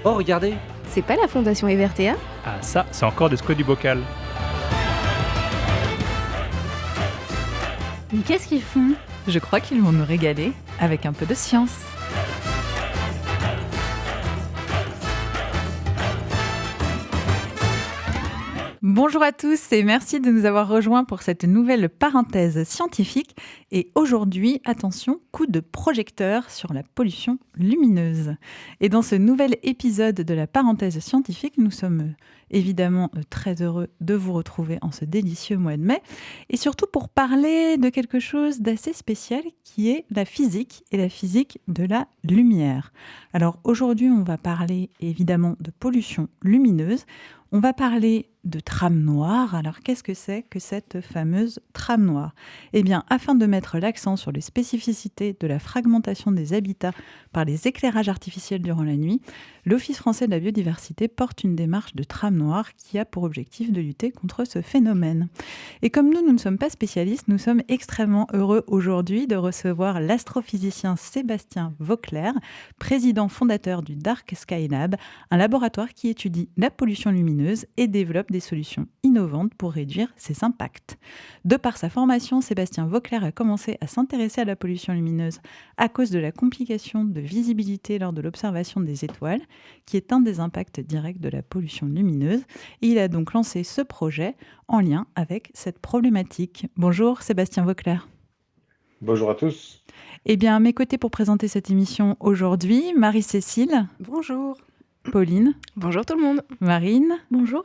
Oh, regardez! C'est pas la Fondation Evertea? Ah ça, c'est encore des squats du bocal. Mais qu'est-ce qu'ils font? Je crois qu'ils vont nous régaler avec un peu de science. Bonjour à tous et merci de nous avoir rejoints pour cette nouvelle parenthèse scientifique. Et aujourd'hui, attention, coup de projecteur sur la pollution lumineuse. Et dans ce nouvel épisode de la parenthèse scientifique, nous sommes évidemment très heureux de vous retrouver en ce délicieux mois de mai. Et surtout pour parler de quelque chose d'assez spécial qui est la physique et la physique de la lumière. Alors aujourd'hui, on va parler évidemment de pollution lumineuse. On va parler de trame noire. Alors, qu'est-ce que c'est que cette fameuse trame noire? Eh bien, afin de mettre l'accent sur les spécificités de la fragmentation des habitats par les éclairages artificiels durant la nuit, l'Office français de la biodiversité porte une démarche de trame noire qui a pour objectif de lutter contre ce phénomène. Et comme nous ne sommes pas spécialistes, nous sommes extrêmement heureux aujourd'hui de recevoir l'astrophysicien Sébastien Vauclair, président fondateur du Dark Sky Lab, un laboratoire qui étudie la pollution lumineuse et développe des solutions innovantes pour réduire ses impacts. De par sa formation, Sébastien Vauclair a commencé à s'intéresser à la pollution lumineuse à cause de la complication de visibilité lors de l'observation des étoiles, qui est un des impacts directs de la pollution lumineuse. Et il a donc lancé ce projet en lien avec cette problématique. Bonjour Sébastien Vauclair. Bonjour à tous. Eh bien, à mes côtés pour présenter cette émission aujourd'hui, Marie-Cécile. Bonjour. Pauline. Bonjour tout le monde. Marine. Bonjour.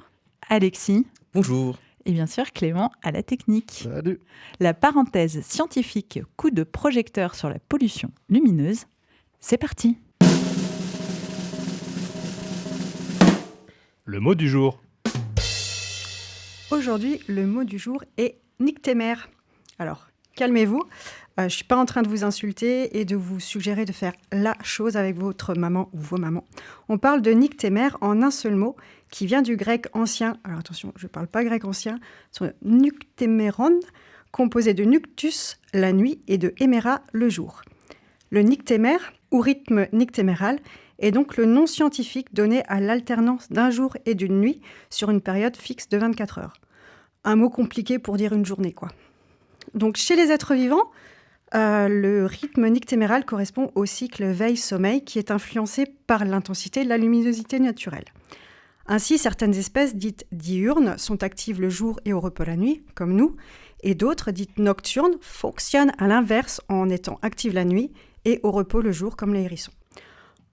Alexis. Bonjour. Et bien sûr Clément à la technique. Salut. La parenthèse scientifique coup de projecteur sur la pollution lumineuse, c'est parti. Le mot du jour. Aujourd'hui, le mot du jour est nyctémère. Alors, calmez-vous. Je ne suis pas en train de vous insulter et de vous suggérer de faire la chose avec votre maman ou vos mamans. On parle de nyctémère en un seul mot qui vient du grec ancien. Alors attention, je ne parle pas grec ancien. C'est nyctéméron, composé de nyctus, la nuit, et de héméra, le jour. Le nyctémère, ou rythme nyctéméral, est donc le nom scientifique donné à l'alternance d'un jour et d'une nuit sur une période fixe de 24 heures. Un mot compliqué pour dire une journée, quoi. Donc chez les êtres vivants, le rythme nyctéméral correspond au cycle veille-sommeil qui est influencé par l'intensité de la luminosité naturelle. Ainsi, certaines espèces dites diurnes sont actives le jour et au repos la nuit, comme nous, et d'autres dites nocturnes fonctionnent à l'inverse en étant actives la nuit et au repos le jour, comme les hérissons.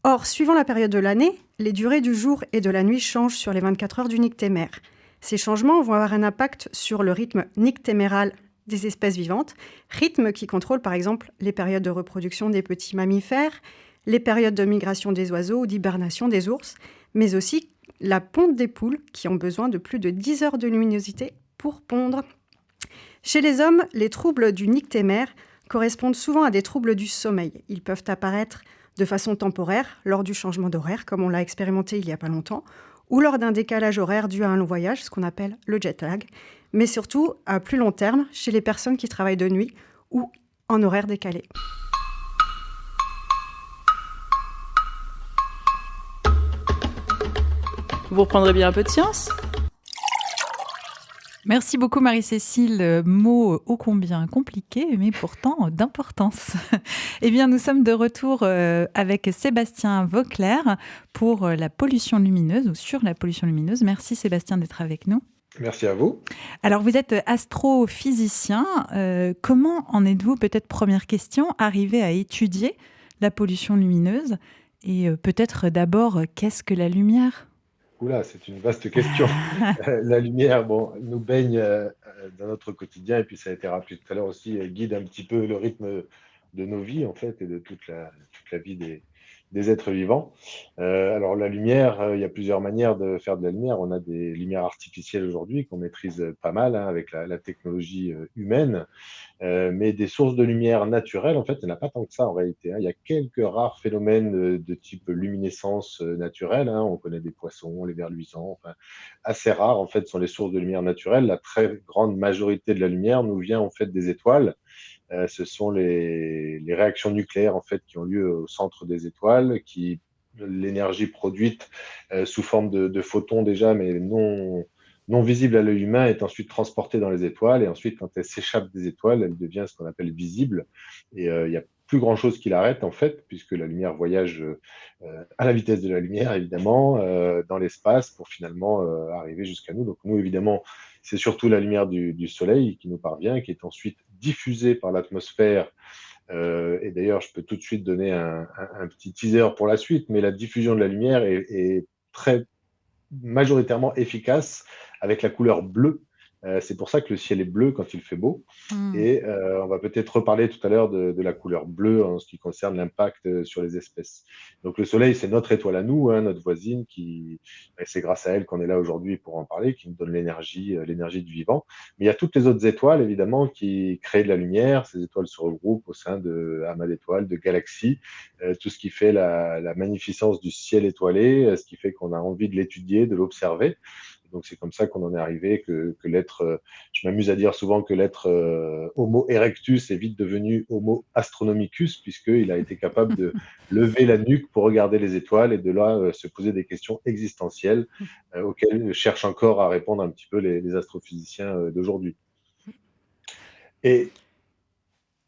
Or, suivant la période de l'année, les durées du jour et de la nuit changent sur les 24 heures du nyctémère. Ces changements vont avoir un impact sur le rythme nyctéméral des espèces vivantes, rythme qui contrôle par exemple les périodes de reproduction des petits mammifères, les périodes de migration des oiseaux ou d'hibernation des ours, mais aussi la ponte des poules qui ont besoin de plus de 10 heures de luminosité pour pondre. Chez les hommes, les troubles du nyctémère correspondent souvent à des troubles du sommeil. Ils peuvent apparaître de façon temporaire lors du changement d'horaire, comme on l'a expérimenté il n'y a pas longtemps, ou lors d'un décalage horaire dû à un long voyage, ce qu'on appelle le jet lag, mais surtout à plus long terme chez les personnes qui travaillent de nuit ou en horaire décalé. Vous reprendrez bien un peu de science? Merci beaucoup Marie-Cécile, mot ô combien compliqué, mais pourtant d'importance. Eh bien, nous sommes de retour avec Sébastien Vauclair pour la pollution lumineuse ou sur la pollution lumineuse. Merci Sébastien d'être avec nous. Merci à vous. Alors, vous êtes astrophysicien. Comment en êtes-vous, peut-être première question, arrivé à étudier la pollution lumineuse? Et peut-être d'abord, qu'est-ce que la lumière? Oula, c'est une vaste question. La lumière, bon, nous baigne dans notre quotidien et puis ça a été rappelé tout à l'heure aussi, elle guide un petit peu le rythme de nos vies en fait et de toute la vie des êtres vivants. Alors la lumière, il y a plusieurs manières de faire de la lumière. On a des lumières artificielles aujourd'hui qu'on maîtrise pas mal hein, avec la technologie humaine. Mais des sources de lumière naturelles, en fait, il n'y en a pas tant que ça en réalité. Hein. Il y a quelques rares phénomènes de type luminescence naturelle. Hein. On connaît des poissons, les vers luisants. Enfin, assez rares, en fait, sont les sources de lumière naturelle. La très grande majorité de la lumière nous vient, en fait, des étoiles. Ce sont les réactions nucléaires, en fait, qui ont lieu au centre des étoiles, qui l'énergie produite sous forme de photons déjà, mais non visible à l'œil humain, est ensuite transportée dans les étoiles, et ensuite, quand elle s'échappe des étoiles, elle devient ce qu'on appelle visible, et il n'y a plus grand-chose qui l'arrête, en fait, puisque la lumière voyage à la vitesse de la lumière, évidemment, dans l'espace, pour finalement arriver jusqu'à nous. Donc nous, évidemment, c'est surtout la lumière du Soleil qui nous parvient, qui est ensuite diffusée par l'atmosphère. Et d'ailleurs, je peux tout de suite donner un petit teaser pour la suite, mais la diffusion de la lumière est très majoritairement efficace avec la couleur bleue. C'est pour ça que le ciel est bleu quand il fait beau. Et on va peut-être reparler tout à l'heure de la couleur bleue en ce qui concerne l'impact sur les espèces. Donc le Soleil, c'est notre étoile à nous, hein, notre voisine, et c'est grâce à elle qu'on est là aujourd'hui pour en parler, qui nous donne l'énergie du vivant. Mais il y a toutes les autres étoiles, évidemment, qui créent de la lumière. Ces étoiles se regroupent au sein d'amas d'étoiles, de galaxies, tout ce qui fait la magnificence du ciel étoilé, ce qui fait qu'on a envie de l'étudier, de l'observer. Donc c'est comme ça qu'on en est arrivé, que l'être, je m'amuse à dire souvent que l'être Homo erectus est vite devenu Homo astronomicus, puisqu'il a été capable de lever la nuque pour regarder les étoiles et de là se poser des questions existentielles auxquelles cherchent encore à répondre un petit peu les astrophysiciens d'aujourd'hui. Et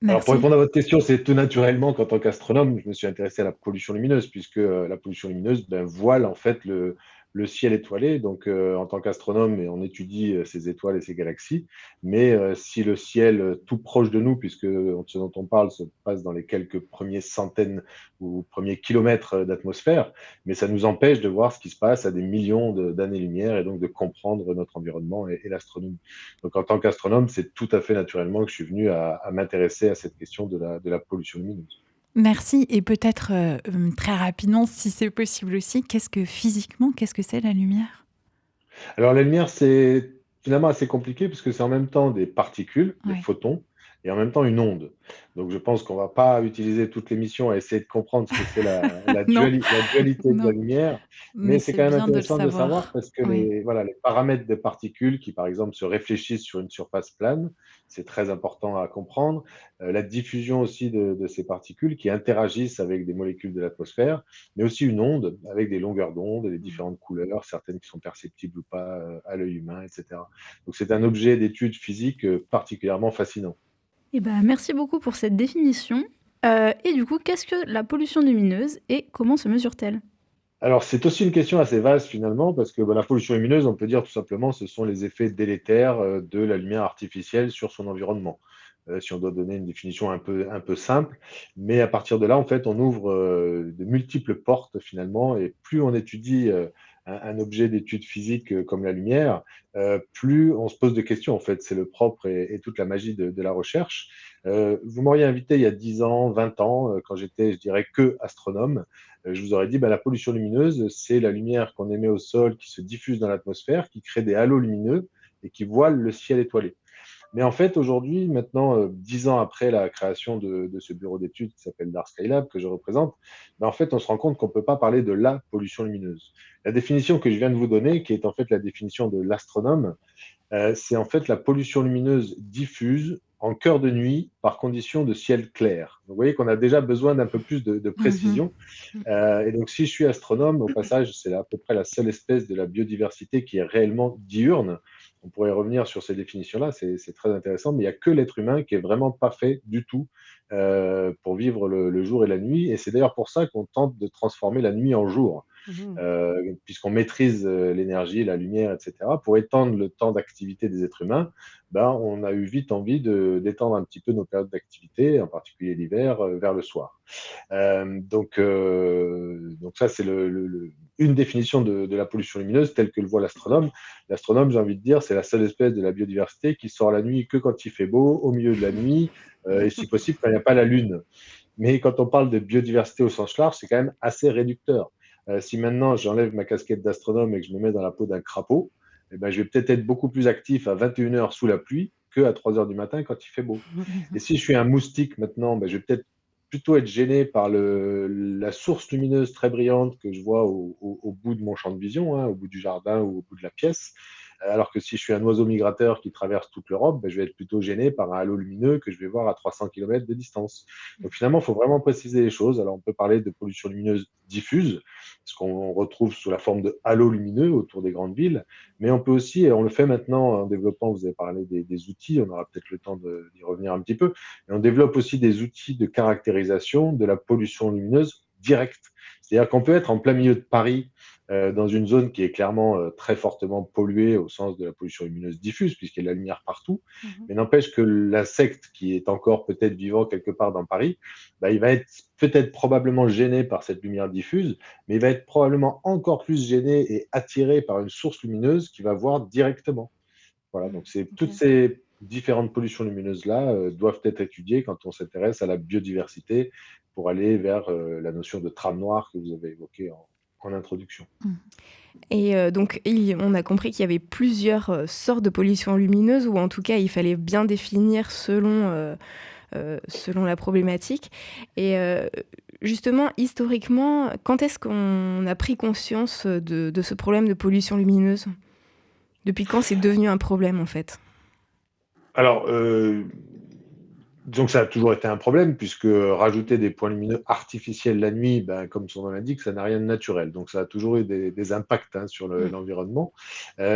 alors, pour Merci. répondre à votre question, c'est tout naturellement qu'en tant qu'astronome, je me suis intéressé à la pollution lumineuse, puisque la pollution lumineuse voile en fait le ciel étoilé. Donc, en tant qu'astronome, on étudie ces étoiles et ces galaxies. Mais si le ciel tout proche de nous, puisque ce dont on parle se passe dans les quelques premiers centaines ou premiers kilomètres d'atmosphère, mais ça nous empêche de voir ce qui se passe à des millions d'années-lumière et donc de comprendre notre environnement et l'astronomie. Donc, en tant qu'astronome, c'est tout à fait naturellement que je suis venu à m'intéresser à cette question de la pollution lumineuse. Merci. Et peut-être très rapidement, si c'est possible aussi, physiquement, qu'est-ce que c'est la lumière? Alors, la lumière, c'est finalement assez compliqué parce que c'est en même temps des particules, des Ouais. photons, et en même temps une onde. Donc, je pense qu'on ne va pas utiliser toute l'émission à essayer de comprendre ce que c'est Non, la dualité de la non, lumière, mais mais c'est c'est quand même bien de le intéressant de savoir savoir. parce que Oui. voilà, les paramètres des particules qui, par exemple, se réfléchissent sur une surface plane, c'est très important à comprendre. La diffusion aussi de ces particules qui interagissent avec des molécules de l'atmosphère, mais aussi une onde avec des longueurs d'onde et des différentes couleurs, certaines qui sont perceptibles ou pas à l'œil humain, etc. Donc c'est un objet d'étude physique particulièrement fascinant. Eh ben, merci beaucoup pour cette définition. Et du coup, qu'est-ce que la pollution lumineuse et comment se mesure-t-elle? Alors c'est aussi une question assez vaste finalement, parce que la pollution lumineuse, on peut dire tout simplement, ce sont les effets délétères de la lumière artificielle sur son environnement. Si on doit donner une définition un peu simple, mais à partir de là, en fait, on ouvre de multiples portes finalement, et plus on étudie un objet d'étude physique comme la lumière, plus on se pose de questions. En fait, c'est le propre et toute la magie de la recherche. Vous m'auriez invité il y a 10 ans, 20 ans, quand j'étais, je dirais, que astronome, je vous aurais dit, la pollution lumineuse, c'est la lumière qu'on émet au sol qui se diffuse dans l'atmosphère, qui crée des halos lumineux et qui voile le ciel étoilé. Mais en fait, aujourd'hui, maintenant, 10 ans après la création de ce bureau d'études qui s'appelle Dark Skylab, que je représente, en fait, on se rend compte qu'on ne peut pas parler de la pollution lumineuse. La définition que je viens de vous donner, qui est en fait la définition de l'astronome, c'est en fait la pollution lumineuse diffuse en cœur de nuit par condition de ciel clair. Donc, vous voyez qu'on a déjà besoin d'un peu plus de précision. Et donc, si je suis astronome, au passage, c'est à peu près la seule espèce de la biodiversité qui est réellement diurne. On pourrait revenir sur ces définitions-là, c'est très intéressant, mais il n'y a que l'être humain qui est vraiment pas fait du tout pour vivre le jour et la nuit. Et c'est d'ailleurs pour ça qu'on tente de transformer la nuit en jour. Mhm. Puisqu'on maîtrise l'énergie, la lumière, etc., pour étendre le temps d'activité des êtres humains, on a eu vite envie d'étendre un petit peu nos périodes d'activité, en particulier l'hiver, vers le soir. Donc ça, c'est une définition de la pollution lumineuse telle que le voit l'astronome. L'astronome, j'ai envie de dire, c'est la seule espèce de la biodiversité qui sort la nuit que quand il fait beau, au milieu de la nuit, et si possible quand il n'y a pas la lune. Mais quand on parle de biodiversité au sens large, c'est quand même assez réducteur. Si maintenant j'enlève ma casquette d'astronome et que je me mets dans la peau d'un crapaud, je vais peut-être être beaucoup plus actif à 21h sous la pluie qu'à 3h du matin quand il fait beau. Et si je suis un moustique maintenant, je vais peut-être plutôt être gêné par la source lumineuse très brillante que je vois au bout de mon champ de vision, hein, au bout du jardin ou au bout de la pièce, Alors que si je suis un oiseau migrateur qui traverse toute l'Europe, ben, je vais être plutôt gêné par un halo lumineux que je vais voir à 300 km de distance. Donc finalement, il faut vraiment préciser les choses. Alors on peut parler de pollution lumineuse diffuse, ce qu'on retrouve sous la forme de halos lumineux autour des grandes villes, mais on peut aussi, et on le fait maintenant en développant, vous avez parlé des outils, on aura peut-être le temps d'y revenir un petit peu, et on développe aussi des outils de caractérisation de la pollution lumineuse directe. C'est-à-dire qu'on peut être en plein milieu de Paris, dans une zone qui est clairement très fortement polluée au sens de la pollution lumineuse diffuse, puisqu'il y a de la lumière partout, mais n'empêche que l'insecte qui est encore peut-être vivant quelque part dans Paris, bah, il va être peut-être probablement gêné par cette lumière diffuse, mais il va être probablement encore plus gêné et attiré par une source lumineuse qu'il va voir directement. Voilà, donc toutes Ok. ces différentes pollutions lumineuses-là doivent être étudiées quand on s'intéresse à la biodiversité pour aller vers la notion de trame noire que vous avez évoquée en introduction. Et donc on a compris qu'il y avait plusieurs, sortes de pollution lumineuse ou en tout cas, il fallait bien définir selon la problématique et justement, historiquement, quand est-ce qu'on a pris conscience, de ce problème de pollution lumineuse? Depuis quand c'est devenu un problème, en fait? Alors, disons que ça a toujours été un problème, puisque rajouter des points lumineux artificiels la nuit, ben, comme son nom l'indique, ça n'a rien de naturel. Donc ça a toujours eu des impacts sur Mmh. l'environnement.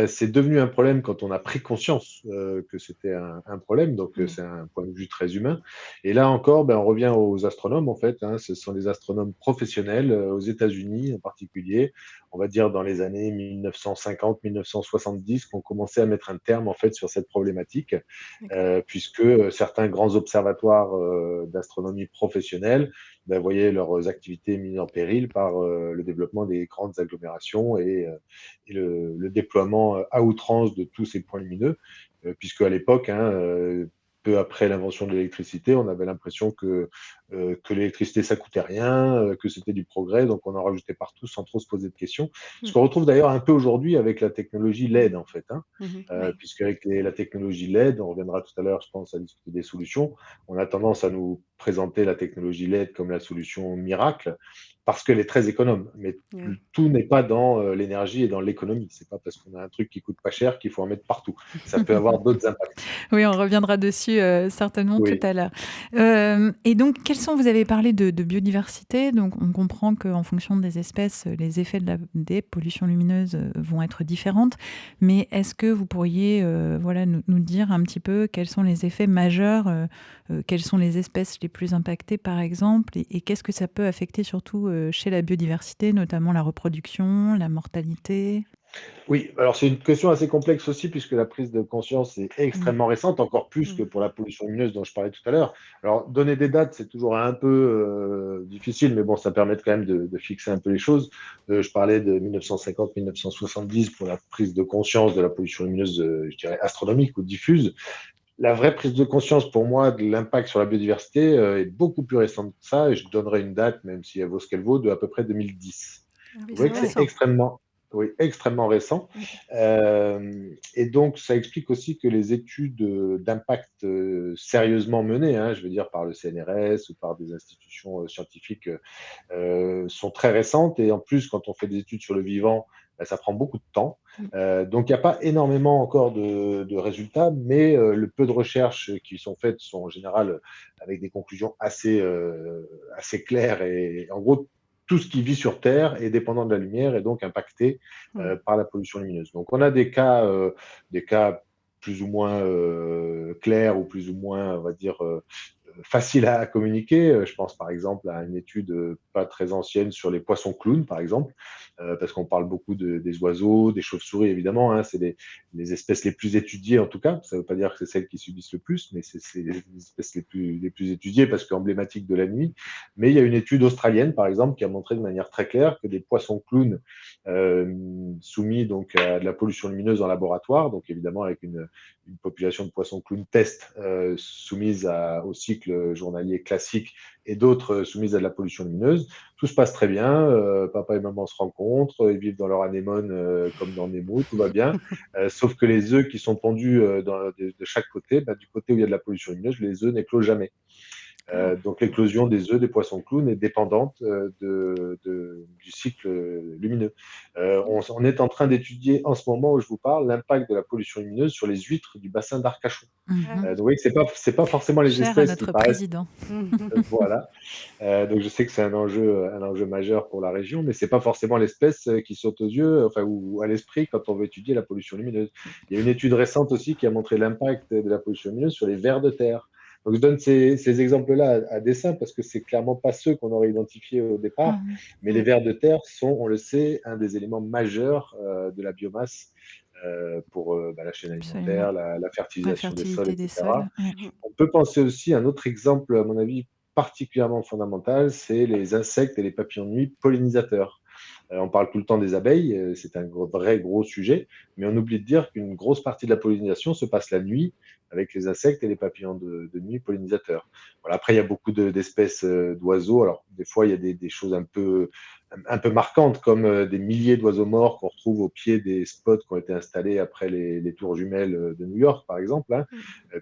C'est devenu un problème quand on a pris conscience que c'était un problème, donc Mmh. c'est un point de vue très humain. Et là encore, ben, on revient aux astronomes, en fait. Ce sont les astronomes professionnels aux États-Unis en particulier, on va dire dans les années 1950-1970, qu'on commençait à mettre un terme en fait sur cette problématique D'accord. puisque certains grands observatoires d'astronomie professionnelle ben, voyaient leurs activités mises en péril par le développement des grandes agglomérations et le déploiement à outrance de tous ces points lumineux, puisque à l'époque, peu après l'invention de l'électricité, on avait l'impression que l'électricité, ça coûtait rien, que c'était du progrès, donc on en rajoutait partout sans trop se poser de questions. Ce Mmh. qu'on retrouve d'ailleurs un peu aujourd'hui avec la technologie LED, en fait. Ouais. Puisqu'avec la technologie LED, on reviendra tout à l'heure, je pense, à discuter des solutions, on a tendance à nous présenter la technologie LED comme la solution miracle, parce qu'elle est très économe. Mais Ouais. tout n'est pas dans l'énergie et dans l'économie. C'est pas parce qu'on a un truc qui coûte pas cher qu'il faut en mettre partout. Ça peut avoir d'autres impacts. Oui, on reviendra dessus certainement tout Oui. à l'heure. Et donc, vous avez parlé de biodiversité, donc on comprend qu'en fonction des espèces, les effets des pollutions lumineuses vont être différentes. Mais est-ce que vous pourriez voilà, nous dire un petit peu quels sont les effets majeurs, quelles sont les espèces les plus impactées par exemple, et qu'est-ce que ça peut affecter surtout chez la biodiversité, notamment la reproduction, la mortalité? Oui, alors c'est une question assez complexe aussi, puisque la prise de conscience est Mm. extrêmement récente, encore plus que Mmh. pour la pollution lumineuse dont je parlais tout à l'heure. Alors, donner des dates, c'est toujours un peu difficile, mais bon, ça permet quand même de fixer un peu les choses. Je parlais de 1950-1970 pour la prise de conscience de la pollution lumineuse, je dirais, astronomique ou diffuse. La vraie prise de conscience pour moi de l'impact sur la biodiversité est beaucoup plus récente que ça, et je donnerai une date, même si elle vaut ce qu'elle vaut, de à peu près 2010. Ah oui, Vous c'est voyez que c'est récent. extrêmement récent. Mmh. Et donc, ça explique aussi que les études d'impact sérieusement menées, je veux dire par le CNRS ou par des institutions scientifiques, sont très récentes. Et en plus, quand on fait des études sur le vivant, ben, ça prend beaucoup de temps. Mmh. Donc, il n'y a pas énormément encore de résultats, mais le peu de recherches qui sont faites sont en général avec des conclusions assez claires. Et en gros, tout ce qui vit sur Terre est dépendant de la lumière et donc impacté Mm. par la pollution lumineuse. Donc, on a des cas plus ou moins clairs ou plus ou moins, on va dire, facile à communiquer. Je pense par exemple à une étude pas très ancienne sur les poissons clowns, par exemple, parce qu'on parle beaucoup des oiseaux, des chauves-souris, évidemment. C'est les espèces les plus étudiées, en tout cas. Ça ne veut pas dire que c'est celles qui subissent le plus, mais c'est les espèces les plus étudiées parce qu'emblématiques de la nuit. Mais il y a une étude australienne, par exemple, qui a montré de manière très claire que des poissons clowns soumis donc à de la pollution lumineuse en laboratoire, donc évidemment avec une population de poissons clowns test soumise au cycle journalier classique et d'autres soumises à de la pollution lumineuse. Tout se passe très bien, papa et maman se rencontrent, ils vivent dans leur anémone comme dans Nemo, tout va bien, sauf que les œufs qui sont pondus de chaque côté, du côté où il y a de la pollution lumineuse, les œufs n'éclosent jamais. Donc l'éclosion des œufs des poissons clowns est dépendante du cycle lumineux. On est en train d'étudier en ce moment où je vous parle l'impact de la pollution lumineuse sur les huîtres du bassin d'Arcachon. Donc vous voyez que c'est pas forcément les Cher à espèces qui notre paraissent. président. Voilà. Donc je sais que c'est un enjeu majeur pour la région, mais c'est pas forcément l'espèce qui saute aux yeux, enfin, ou à l'esprit quand on veut étudier la pollution lumineuse. Il y a une étude récente aussi qui a montré l'impact de la pollution lumineuse sur les vers de terre. Donc je donne ces exemples-là à dessein parce que c'est clairement pas ceux qu'on aurait identifiés au départ, mais les vers de terre sont, on le sait, un des éléments majeurs de la biomasse pour la chaîne alimentaire, la fertilisation des sols, fertilité des etc. sols. Ouais. On peut penser aussi à un autre exemple, à mon avis, particulièrement fondamental, c'est les insectes et les papillons de nuit pollinisateurs. On parle tout le temps des abeilles, c'est un vrai gros sujet, mais on oublie de dire qu'une grosse partie de la pollinisation se passe la nuit avec les insectes et les papillons de nuit pollinisateurs. Voilà, après, il y a beaucoup d'espèces d'oiseaux. Alors, des fois, il y a des choses un peu marquantes, comme des milliers d'oiseaux morts qu'on retrouve au pied des spots qui ont été installés après les tours jumelles de New York, par exemple, hein,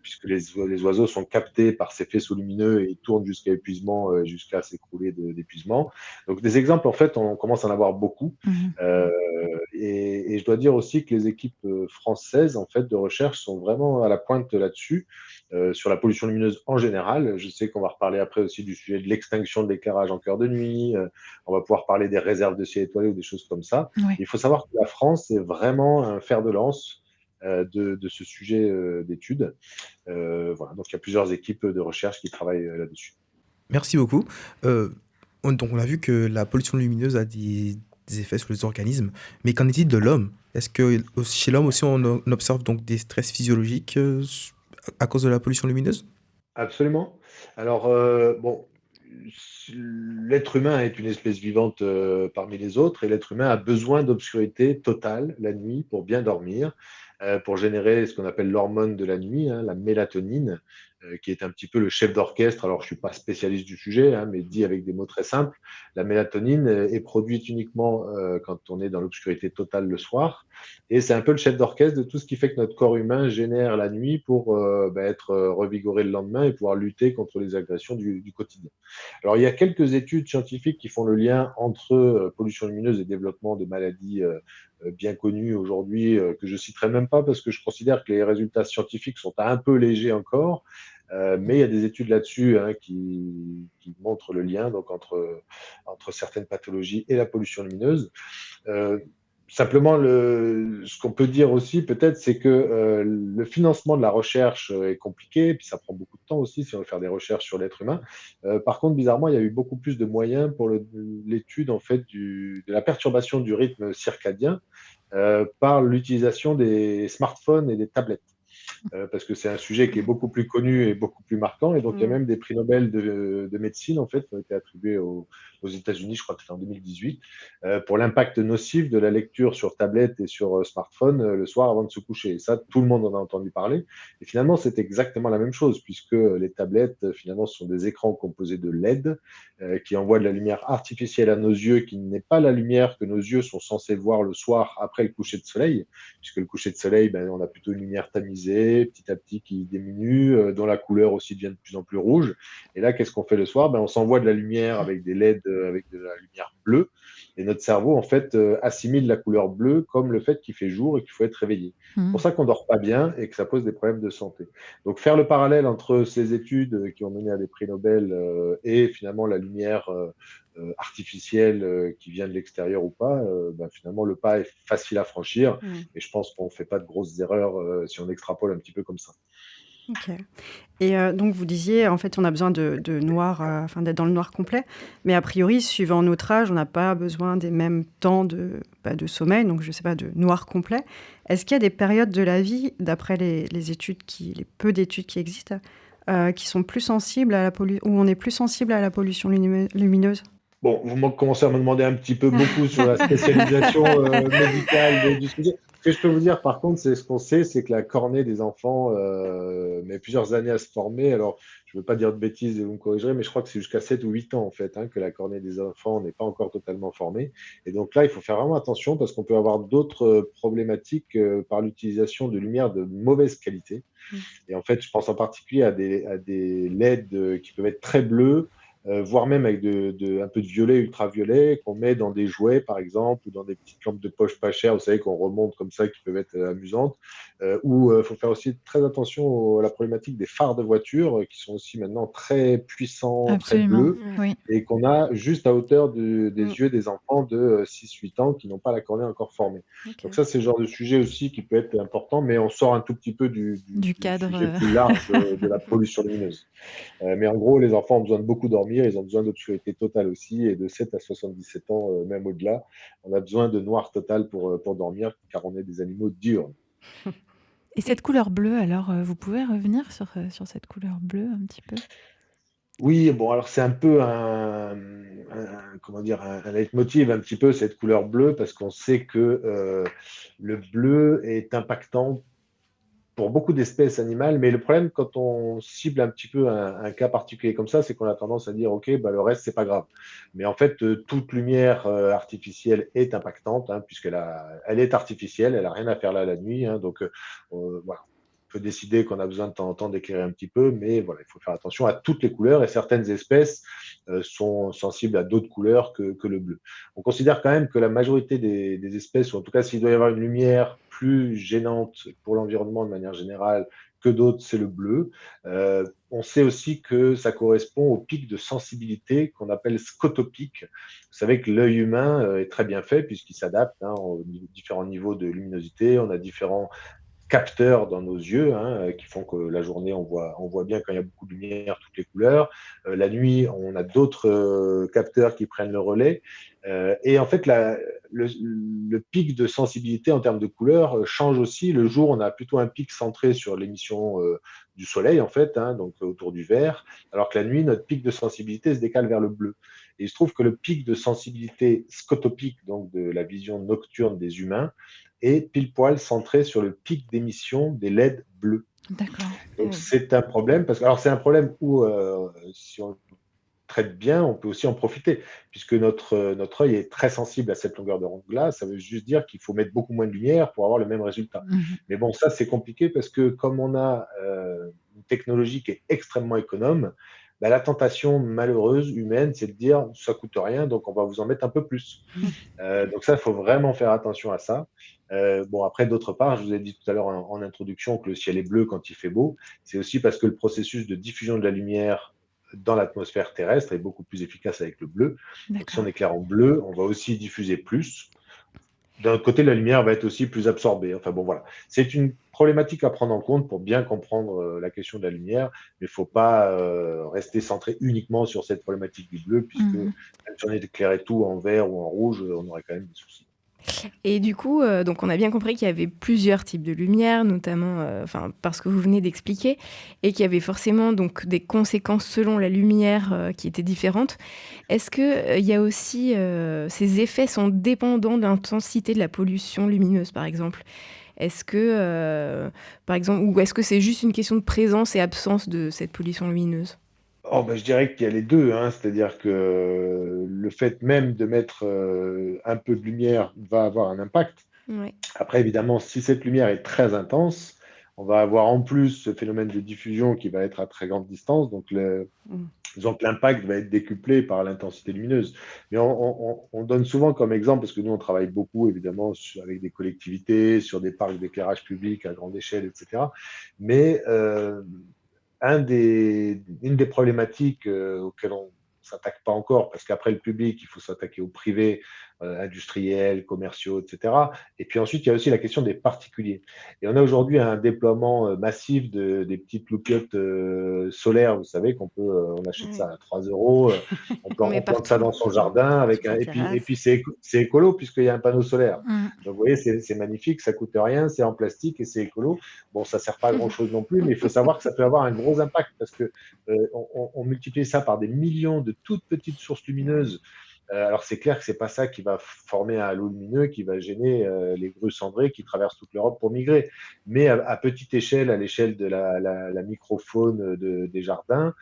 puisque les oiseaux sont captés par ces faisceaux lumineux et ils tournent jusqu'à épuisement, jusqu'à s'écrouler d'épuisement. Donc, des exemples, en fait, on commence à en avoir beaucoup. Et je dois dire aussi que les équipes françaises, en fait, de recherche sont vraiment à la pointe là-dessus, sur la pollution lumineuse en général. Je sais qu'on va reparler après aussi du sujet de l'extinction de l'éclairage en cœur de nuit. On va pouvoir parler des réserves de ciel étoilé ou des choses comme ça. Ouais. Il faut savoir que la France est vraiment un fer de lance de ce sujet d'études. Voilà. Donc, il y a plusieurs équipes de recherche qui travaillent là-dessus. Merci beaucoup. Donc, on a vu que la pollution lumineuse a des effets sur les organismes, mais qu'en est-il de l'homme? Est-ce que chez l'homme aussi on observe donc des stress physiologiques à cause de la pollution lumineuse? Absolument. Alors, bon, l'être humain est une espèce vivante parmi les autres et l'être humain a besoin d'obscurité totale la nuit pour bien dormir, pour générer ce qu'on appelle l'hormone de la nuit, hein, la mélatonine, qui est un petit peu le chef d'orchestre. Alors, je ne suis pas spécialiste du sujet, hein, mais dit avec des mots très simples, la mélatonine est produite uniquement quand on est dans l'obscurité totale le soir. Et c'est un peu le chef d'orchestre de tout ce qui fait que notre corps humain génère la nuit pour être revigoré le lendemain et pouvoir lutter contre les agressions du quotidien. Alors, il y a quelques études scientifiques qui font le lien entre pollution lumineuse et développement de maladies bien connues aujourd'hui, que je ne citerai même pas parce que je considère que les résultats scientifiques sont un peu légers encore. Mais il y a des études là-dessus hein, qui montrent le lien donc, entre certaines pathologies et la pollution lumineuse. Simplement, ce qu'on peut dire aussi, peut-être, c'est que le financement de la recherche est compliqué, puis ça prend beaucoup de temps aussi si on veut faire des recherches sur l'être humain. Par contre, bizarrement, il y a eu beaucoup plus de moyens pour l'étude en fait, de la perturbation du rythme circadien par l'utilisation des smartphones et des tablettes. Parce que c'est un sujet qui est beaucoup plus connu et beaucoup plus marquant. Et donc, il y a même des prix Nobel de médecine, en fait, qui ont été attribués aux États-Unis, je crois que c'était en 2018, pour l'impact nocif de la lecture sur tablette et sur smartphone le soir avant de se coucher. Et ça, tout le monde en a entendu parler. Et finalement, c'est exactement la même chose, puisque les tablettes, finalement, ce sont des écrans composés de LED qui envoient de la lumière artificielle à nos yeux, qui n'est pas la lumière que nos yeux sont censés voir le soir après le coucher de soleil, puisque le coucher de soleil, on a plutôt une lumière tamisée, petit à petit qui diminue, dont la couleur aussi devient de plus en plus rouge. Et là, qu'est-ce qu'on fait le soir? On s'envoie de la lumière avec des LED, avec de la lumière bleue. Et notre cerveau, en fait, assimile la couleur bleue comme le fait qu'il fait jour et qu'il faut être réveillé. C'est pour ça qu'on ne dort pas bien et que ça pose des problèmes de santé. Donc, faire le parallèle entre ces études qui ont mené à des prix Nobel et finalement la lumière artificielle qui vient de l'extérieur ou pas, finalement, le pas est facile à franchir. Et je pense qu'on ne fait pas de grosses erreurs si on extrapole un petit peu comme ça. Ok. Et donc, vous disiez, en fait, on a besoin de noir, d'être dans le noir complet. Mais a priori, suivant notre âge, on n'a pas besoin des mêmes temps de sommeil, donc je ne sais pas, de noir complet. Est-ce qu'il y a des périodes de la vie, d'après les peu d'études qui existent, qui sont plus sensibles à où on est plus sensible à la pollution lumineuse? Bon, commencez à me demander un petit peu beaucoup sur la spécialisation médicale du sujet. Ce que je peux vous dire, par contre, c'est ce qu'on sait, c'est que la cornée des enfants met plusieurs années à se former. Alors, je ne veux pas dire de bêtises et vous me corrigerez, mais je crois que c'est jusqu'à 7 ou 8 ans, en fait, hein, que la cornée des enfants n'est pas encore totalement formée. Et donc là, il faut faire vraiment attention parce qu'on peut avoir d'autres problématiques par l'utilisation de lumière de mauvaise qualité. Et en fait, je pense en particulier à des LED qui peuvent être très bleus, voire même avec un peu de violet, ultraviolet, qu'on met dans des jouets, par exemple, ou dans des petites lampes de poche pas chères, vous savez, qu'on remonte comme ça, qui peuvent être amusantes. Ou il faut faire aussi très attention à la problématique des phares de voiture, qui sont aussi maintenant très puissants, très Absolument, bleus, oui. et qu'on a juste à hauteur des Mm. yeux des enfants de 6-8 ans qui n'ont pas la cornée encore formée. Ok. Donc ça, c'est le genre de sujet aussi qui peut être important, mais on sort un tout petit peu Du cadre. sujet plus large de la pollution lumineuse. Mais en gros, les enfants ont besoin de beaucoup dormir, ils ont besoin d'obscurité totale aussi, et de 7 à 77 ans, même au-delà, on a besoin de noir total pour dormir, car on est des animaux diurnes. Et cette couleur bleue, alors, vous pouvez revenir sur cette couleur bleue un petit peu? Oui, bon, alors c'est un peu comment dire, un leitmotiv, un petit peu, cette couleur bleue, parce qu'on sait que le bleu est impactant pour beaucoup d'espèces animales, mais le problème quand on cible un petit peu un cas particulier comme ça, c'est qu'on a tendance à dire ok, bah, le reste c'est pas grave. Mais en fait, toute lumière artificielle est impactante, hein, elle est artificielle, elle a rien à faire là la nuit, hein, donc voilà. On peut décider qu'on a besoin de temps en temps d'éclairer un petit peu, mais voilà, il faut faire attention à toutes les couleurs et certaines espèces sont sensibles à d'autres couleurs que le bleu. On considère quand même que la majorité des espèces, ou en tout cas s'il doit y avoir une lumière plus gênante pour l'environnement de manière générale que d'autres, c'est le bleu. On sait aussi que ça correspond au pic de sensibilité qu'on appelle scotopique. Vous savez que l'œil humain est très bien fait puisqu'il s'adapte, hein, aux différents niveaux de luminosité. On a différents capteurs dans nos yeux, hein, qui font que la journée, on voit bien quand il y a beaucoup de lumière, toutes les couleurs. La nuit, on a d'autres capteurs qui prennent le relais. Et en fait, le pic de sensibilité en termes de couleurs change aussi. Le jour, on a plutôt un pic centré sur l'émission du soleil, en fait, hein, donc autour du vert, alors que la nuit, notre pic de sensibilité se décale vers le bleu. Et il se trouve que le pic de sensibilité scotopique, donc de la vision nocturne des humains, est pile poil centré sur le pic d'émission des LED bleus. D'accord. Donc c'est un problème, alors c'est un problème où si on traite bien, on peut aussi en profiter, puisque notre œil est très sensible à cette longueur de onde-là. Ça veut juste dire qu'il faut mettre beaucoup moins de lumière pour avoir le même résultat. Mais bon, ça c'est compliqué parce que comme on a une technologie qui est extrêmement économe, bah, la tentation malheureuse humaine, c'est de dire ça coûte rien, donc on va vous en mettre un peu plus. Donc ça, il faut vraiment faire attention à ça. Bon, après, d'autre part, je vous ai dit tout à l'heure en introduction que le ciel est bleu quand il fait beau. C'est aussi parce que le processus de diffusion de la lumière dans l'atmosphère terrestre est beaucoup plus efficace avec le bleu. Donc si on éclaire en bleu, on va aussi diffuser plus. D'un côté, la lumière va être aussi plus absorbée. Enfin bon, voilà. C'est une problématique à prendre en compte pour bien comprendre la question de la lumière, mais il ne faut pas rester centré uniquement sur cette problématique du bleu, puisque même si on éclairait tout en vert ou en rouge, on aurait quand même des soucis. Et du coup, donc on a bien compris qu'il y avait plusieurs types de lumière, notamment parce que vous venez d'expliquer, et qu'il y avait forcément donc, des conséquences selon la lumière qui étaient différentes. Est-ce qu'il y a aussi, ces effets sont dépendants de l'intensité de la pollution lumineuse, par exemple? Est-ce que, par exemple, ou est-ce que c'est juste une question de présence et absence de cette pollution lumineuse? Oh, bah, je dirais qu'il y a les deux, hein. C'est-à-dire que le fait même de mettre un peu de lumière va avoir un impact. Ouais. Après, évidemment, si cette lumière est très intense, on va avoir en plus ce phénomène de diffusion qui va être à très grande distance. Donc, disons que l'impact va être décuplé par l'intensité lumineuse. Mais on donne souvent comme exemple, parce que nous, on travaille beaucoup, évidemment, avec des collectivités, sur des parcs d'éclairage public à grande échelle, etc. Mais une des problématiques auxquelles on s'attaque pas encore, parce qu'après le public, il faut s'attaquer aux privés, industriels, commerciaux, etc. Et puis ensuite, il y a aussi la question des particuliers. Et on a aujourd'hui un déploiement massif des petites loupiottes solaires, vous savez, on achète ça à 3 euros, on plante ça dans son jardin, et puis c'est écolo puisqu'il y a un panneau solaire. Donc vous voyez, c'est magnifique, ça coûte rien, c'est en plastique et c'est écolo. Bon, ça sert pas à grand-chose non plus, mais il faut savoir que ça peut avoir un gros impact parce que on multiplie ça par des millions de toutes petites sources lumineuses Alors c'est clair que c'est pas ça qui va former un halo lumineux qui va gêner les grues cendrées qui traversent toute l'Europe pour migrer. Mais à petite échelle, à l'échelle de la microfaune des jardins,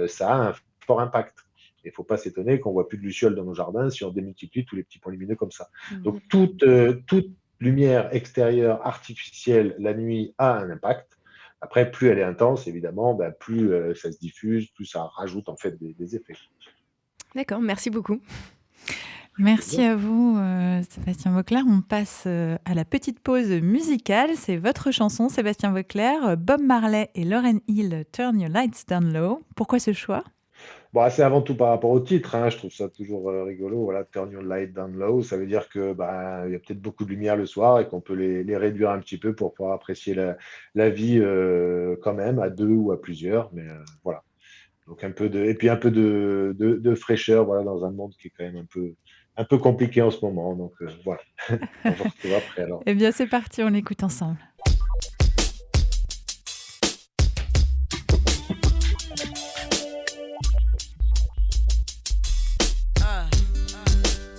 ça a un fort impact. Il ne faut pas s'étonner qu'on ne voit plus de lucioles dans nos jardins si on démultiplie tous les petits points lumineux comme ça. Donc toute lumière extérieure artificielle la nuit a un impact. Après, plus elle est intense, évidemment, plus ça se diffuse, plus ça rajoute en fait des effets. D'accord, merci beaucoup. Merci à vous, Sébastien Vauclair. On passe à la petite pause musicale. C'est votre chanson, Sébastien Vauclair, Bob Marley et Lauryn Hill, Turn Your Lights Down Low. Pourquoi ce choix ? Bon, c'est avant tout par rapport au titre, hein. Je trouve ça toujours rigolo. Voilà, Turn Your Light Down Low, ça veut dire que il y a peut-être beaucoup de lumière le soir et qu'on peut les réduire un petit peu pour pouvoir apprécier la vie quand même à deux ou à plusieurs. Mais voilà. Donc un peu de fraîcheur, voilà, dans un monde qui est quand même un peu compliqué en ce moment. Donc voilà. On se retrouve après alors. Eh bien, c'est parti, on l'écoute ensemble.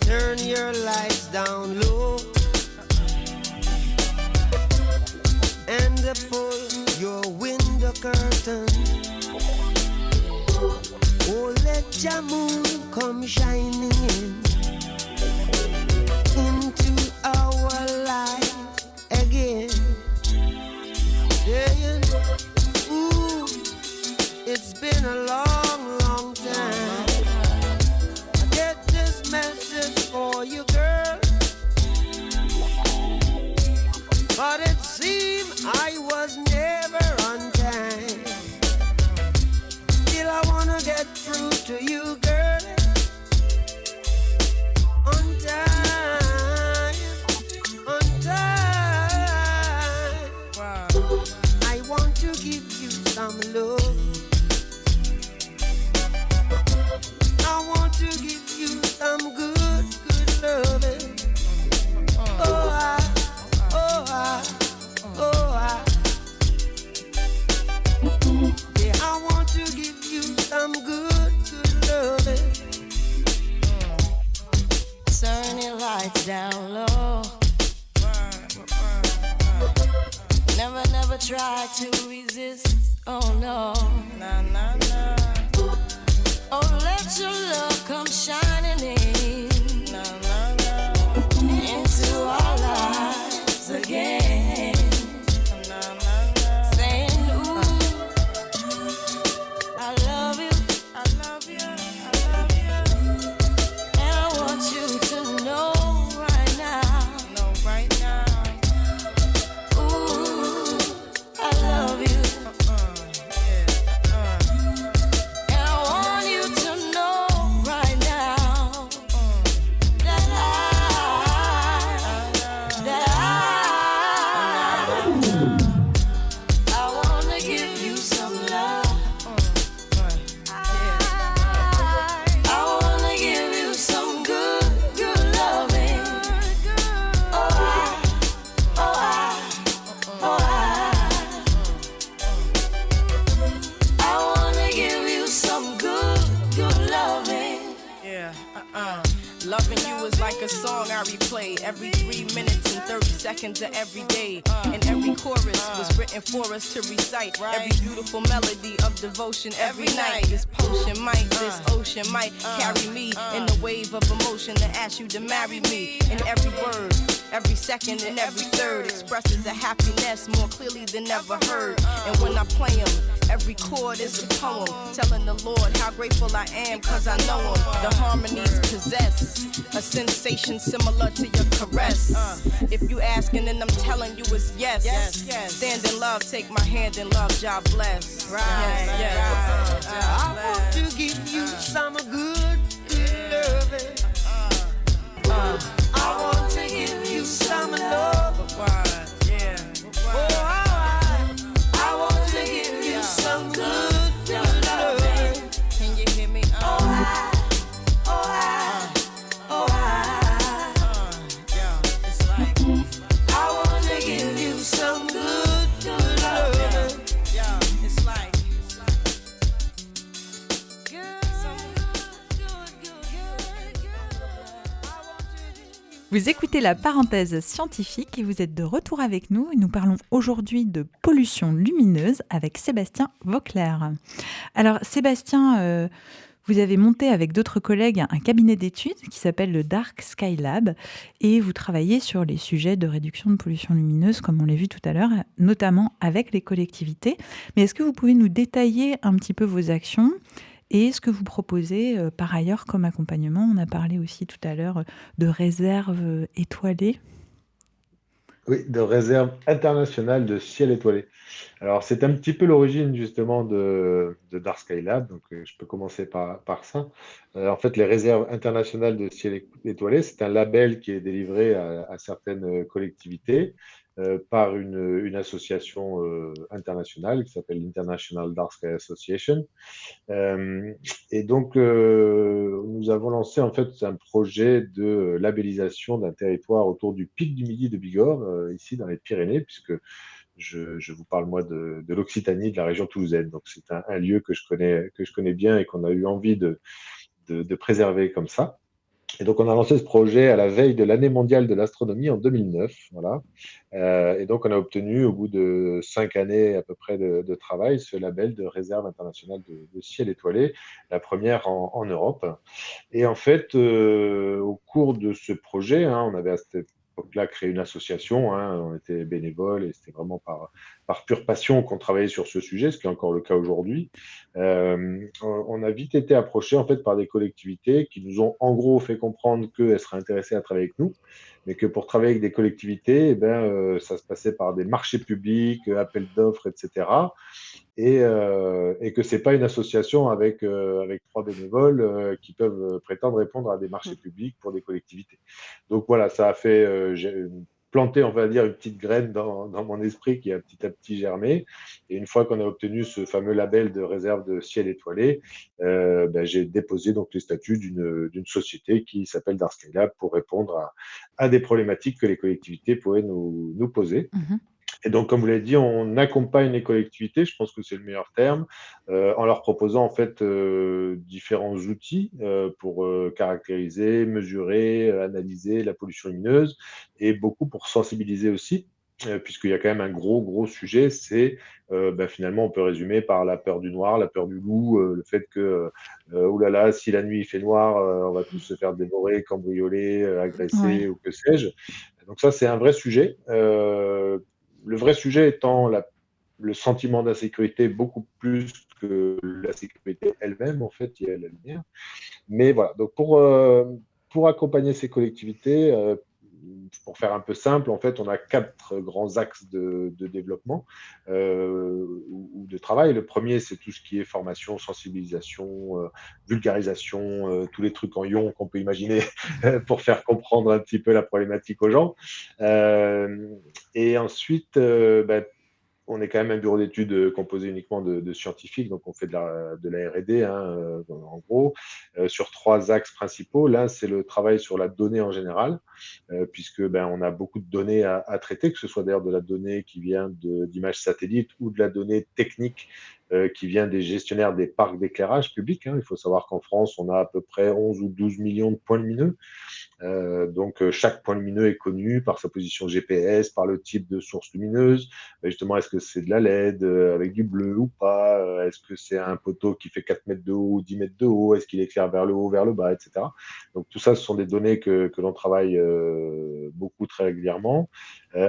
Turn your lights down low and pull your window curtain. Oh, let your moon come shining into our life again. Saying, ooh, it's been a long, long time. I get this message for you, girl, but it seemed I was never on time. Still I wanna get through to you, girl, on time, on time. Wow. I want to give you some love. I want to give you some good, good loving. Oh, yeah, I want to give you some good, good loving. Turn your lights down low. Never, never try to resist. Oh no. Nah, nah, nah. Oh, let your love come shining in. Nah, nah, nah. Into our lives again. Nah, nah, nah. Saying, ooh, I love you, I love you, I love you. And I want you to know right now, right now. Ooh, I love you. And I want you to know right now that I wanna give you some love. I wanna give you some good, good loving. I wanna give you some good, good loving. Yeah, Loving you is like a song I replay every 3 minutes and 30 seconds of every day. And every chorus was written for us to recite. Every beautiful melody of devotion every night. This potion might, this ocean might carry me in the wave of emotion to ask you to marry me. And every word, every second and every third expresses a happiness more clearly than ever heard. And when I play them, every chord is a poem telling the Lord how grateful I am cause I know him. The harmonies possess a sensation similar to your caress. If you asking and I'm telling you it's yes. Stand in love, take my hand in love, God bless. Yes. I want to give you some good, good loving. I want to give you some love. Oh, I want to give you some good, good loving. Can you hear me? I want to give you some good, good loving. It's like Vous écoutez la parenthèse scientifique et vous êtes de retour avec nous. Et nous parlons aujourd'hui de pollution lumineuse avec Sébastien Vauclair. Alors Sébastien, vous avez monté avec d'autres collègues un cabinet d'études qui s'appelle le Dark Sky Lab et vous travaillez sur les sujets de réduction de pollution lumineuse, comme on l'a vu tout à l'heure, notamment avec les collectivités. Mais est-ce que vous pouvez nous détailler un petit peu vos actions et ce que vous proposez par ailleurs comme accompagnement? On a parlé aussi tout à l'heure de réserves étoilées. Oui, de réserve internationale de ciel étoilé. Alors, c'est un petit peu l'origine justement de Dark Sky Lab, donc je peux commencer par ça. En fait, les réserves internationales de ciel étoilé, c'est un label qui est délivré à certaines collectivités par une association internationale qui s'appelle l'International Dark Sky Association. Et donc, nous avons lancé en fait un projet de labellisation d'un territoire autour du pic du Midi de Bigorre, ici dans les Pyrénées, puisque je vous parle moi de l'Occitanie, de la région toulousaine. Donc, c'est un lieu que je connais bien et qu'on a eu envie de préserver comme ça. Et donc, on a lancé ce projet à la veille de l'année mondiale de l'astronomie en 2009. Voilà. Et donc, on a obtenu, au bout de 5 années à peu près de travail, ce label de réserve internationale de ciel étoilé, la première en Europe. Et en fait, au cours de ce projet, hein, on avait à cette époque-là créé une association, hein, on était bénévoles et c'était vraiment par pure passion qu'on travaillait sur ce sujet, ce qui est encore le cas aujourd'hui. On a vite été approchés en fait par des collectivités qui nous ont en gros fait comprendre qu'elles seraient intéressées à travailler avec nous, mais que pour travailler avec des collectivités, eh ben, ça se passait par des marchés publics, appels d'offres, etc. Et que c'est pas une association avec 3 bénévoles qui peuvent prétendre répondre à des marchés publics pour des collectivités. Donc voilà, ça a fait planter, on va dire, une petite graine dans mon esprit qui a petit à petit germé. Et une fois qu'on a obtenu ce fameux label de réserve de ciel étoilé, j'ai déposé donc les statuts d'une société qui s'appelle Dark Sky Lab pour répondre à des problématiques que les collectivités pouvaient nous poser. Mhm. Et donc, comme vous l'avez dit, on accompagne les collectivités, je pense que c'est le meilleur terme, en leur proposant en fait différents outils pour caractériser, mesurer, analyser la pollution lumineuse et beaucoup pour sensibiliser aussi. Puisqu'il y a quand même un gros sujet, c'est finalement on peut résumer par la peur du noir, la peur du loup, le fait que oulala, si la nuit il fait noir, on va tous se faire dévorer, cambrioler, agresser Ouais. ou que sais-je. Donc ça c'est un vrai sujet. Le vrai sujet étant le sentiment d'insécurité beaucoup plus que la sécurité elle-même, en fait, il y a la lumière. Mais voilà, donc pour accompagner ces collectivités, pour faire un peu simple, en fait, on a 4 grands axes de développement ou de travail. Le premier, c'est tout ce qui est formation, sensibilisation, vulgarisation, tous les trucs en ion qu'on peut imaginer pour faire comprendre un petit peu la problématique aux gens. Et ensuite, on est quand même un bureau d'études composé uniquement de scientifiques, donc on fait de la R&D, hein, en gros, sur 3 axes principaux. L'un, c'est le travail sur la donnée en général, puisque on a beaucoup de données à traiter, que ce soit d'ailleurs de la donnée qui vient d'images satellites ou de la donnée technique qui vient des gestionnaires des parcs d'éclairage public. Hein. Il faut savoir qu'en France, on a à peu près 11 ou 12 millions de points lumineux. Donc, chaque point lumineux est connu par sa position GPS, par le type de source lumineuse. Justement, est-ce que c'est de la LED avec du bleu ou pas? Est-ce que c'est un poteau qui fait 4 mètres de haut ou 10 mètres de haut? Est-ce qu'il éclaire vers le haut, vers le bas, etc. Donc, tout ça, ce sont des données que l'on travaille beaucoup très régulièrement.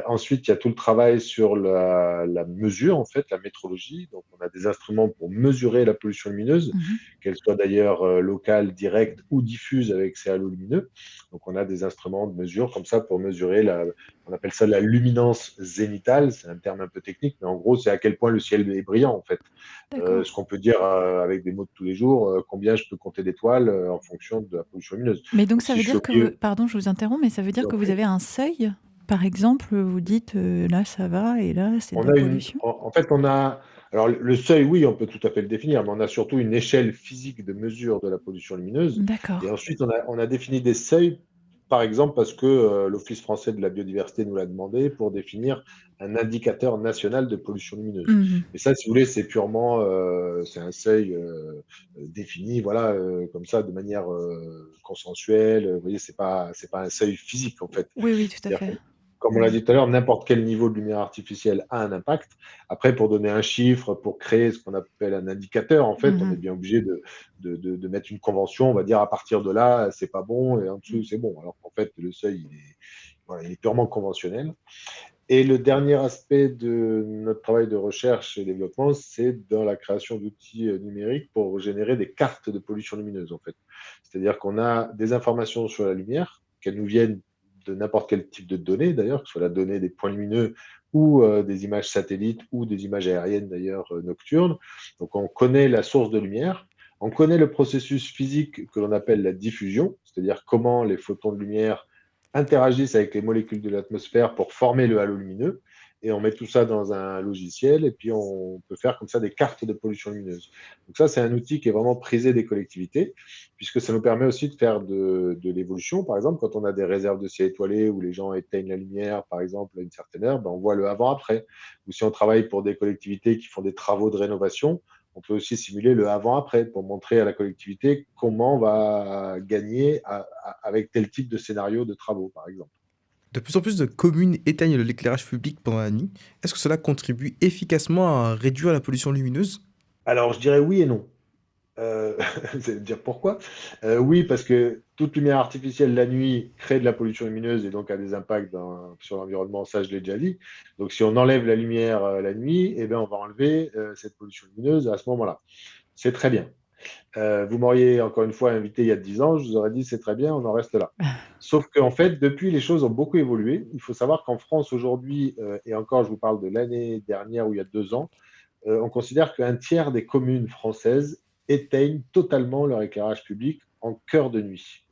Ensuite, il y a tout le travail sur la mesure, en fait, la métrologie. Donc, on a des instruments pour mesurer la pollution lumineuse, qu'elle soit d'ailleurs locale, directe ou diffuse avec ces halos lumineux. Donc, on a des instruments de mesure comme ça pour mesurer on appelle ça la luminance zénitale. C'est un terme un peu technique, mais en gros, c'est à quel point le ciel est brillant, en fait. Ce qu'on peut dire avec des mots de tous les jours, combien je peux compter d'étoiles en fonction de la pollution lumineuse. Mais donc, ça si veut je dire suis au milieu- que, pardon, je vous interromps, mais ça veut dire que vous avez un seuil? Par exemple, vous dites là ça va et là c'est de On la a pollution? en fait, on a. Alors, le seuil, oui, on peut tout à fait le définir, mais on a surtout une échelle physique de mesure de la pollution lumineuse. D'accord. Et ensuite, on a défini des seuils Par exemple, parce que l'Office français de la biodiversité nous l'a demandé pour définir un indicateur national de pollution lumineuse. Mhm. Mais ça, si vous voulez, c'est purement, c'est un seuil défini, voilà, comme ça, de manière consensuelle. Vous voyez, c'est pas un seuil physique en fait. Oui, oui, tout à C'est-à-dire fait. que, comme on l'a dit tout à l'heure, n'importe quel niveau de lumière artificielle a un impact. Après, pour donner un chiffre, pour créer ce qu'on appelle un indicateur, en fait, on est bien obligé de mettre une convention. On va dire à partir de là, c'est pas bon, et en dessous, c'est bon. Alors qu'en fait, le seuil, voilà, il est purement conventionnel. Et le dernier aspect de notre travail de recherche et développement, c'est dans la création d'outils numériques pour générer des cartes de pollution lumineuse, en fait. C'est-à-dire qu'on a des informations sur la lumière, qu'elles nous viennent de n'importe quel type de données, d'ailleurs, que ce soit la donnée des points lumineux ou des images satellites ou des images aériennes, d'ailleurs, nocturnes. Donc, on connaît la source de lumière. On connaît le processus physique que l'on appelle la diffusion, c'est-à-dire comment les photons de lumière interagissent avec les molécules de l'atmosphère pour former le halo lumineux. Et on met tout ça dans un logiciel et puis on peut faire comme ça des cartes de pollution lumineuse. Donc ça, c'est un outil qui est vraiment prisé des collectivités, puisque ça nous permet aussi de faire de l'évolution. Par exemple, quand on a des réserves de ciel étoilé où les gens éteignent la lumière, par exemple, à une certaine heure, ben on voit le avant-après. Ou si on travaille pour des collectivités qui font des travaux de rénovation, on peut aussi simuler le avant-après pour montrer à la collectivité comment on va gagner avec tel type de scénario de travaux, par exemple. De plus en plus de communes éteignent l'éclairage public pendant la nuit. Est-ce que cela contribue efficacement à réduire la pollution lumineuse? Alors, je dirais oui et non. Vous allez me dire pourquoi? Oui, parce que toute lumière artificielle la nuit crée de la pollution lumineuse et donc a des impacts sur l'environnement, ça je l'ai déjà dit. Donc si on enlève la lumière la nuit, eh bien, on va enlever cette pollution lumineuse à ce moment-là. C'est très bien. Vous m'auriez encore une fois invité il y a 10 ans, je vous aurais dit c'est très bien, on en reste là. Sauf qu'en fait, depuis, les choses ont beaucoup évolué. Il faut savoir qu'en France aujourd'hui, et encore je vous parle de l'année dernière ou il y a 2 ans, on considère qu'un tiers des communes françaises éteignent totalement leur éclairage public en cœur de nuit.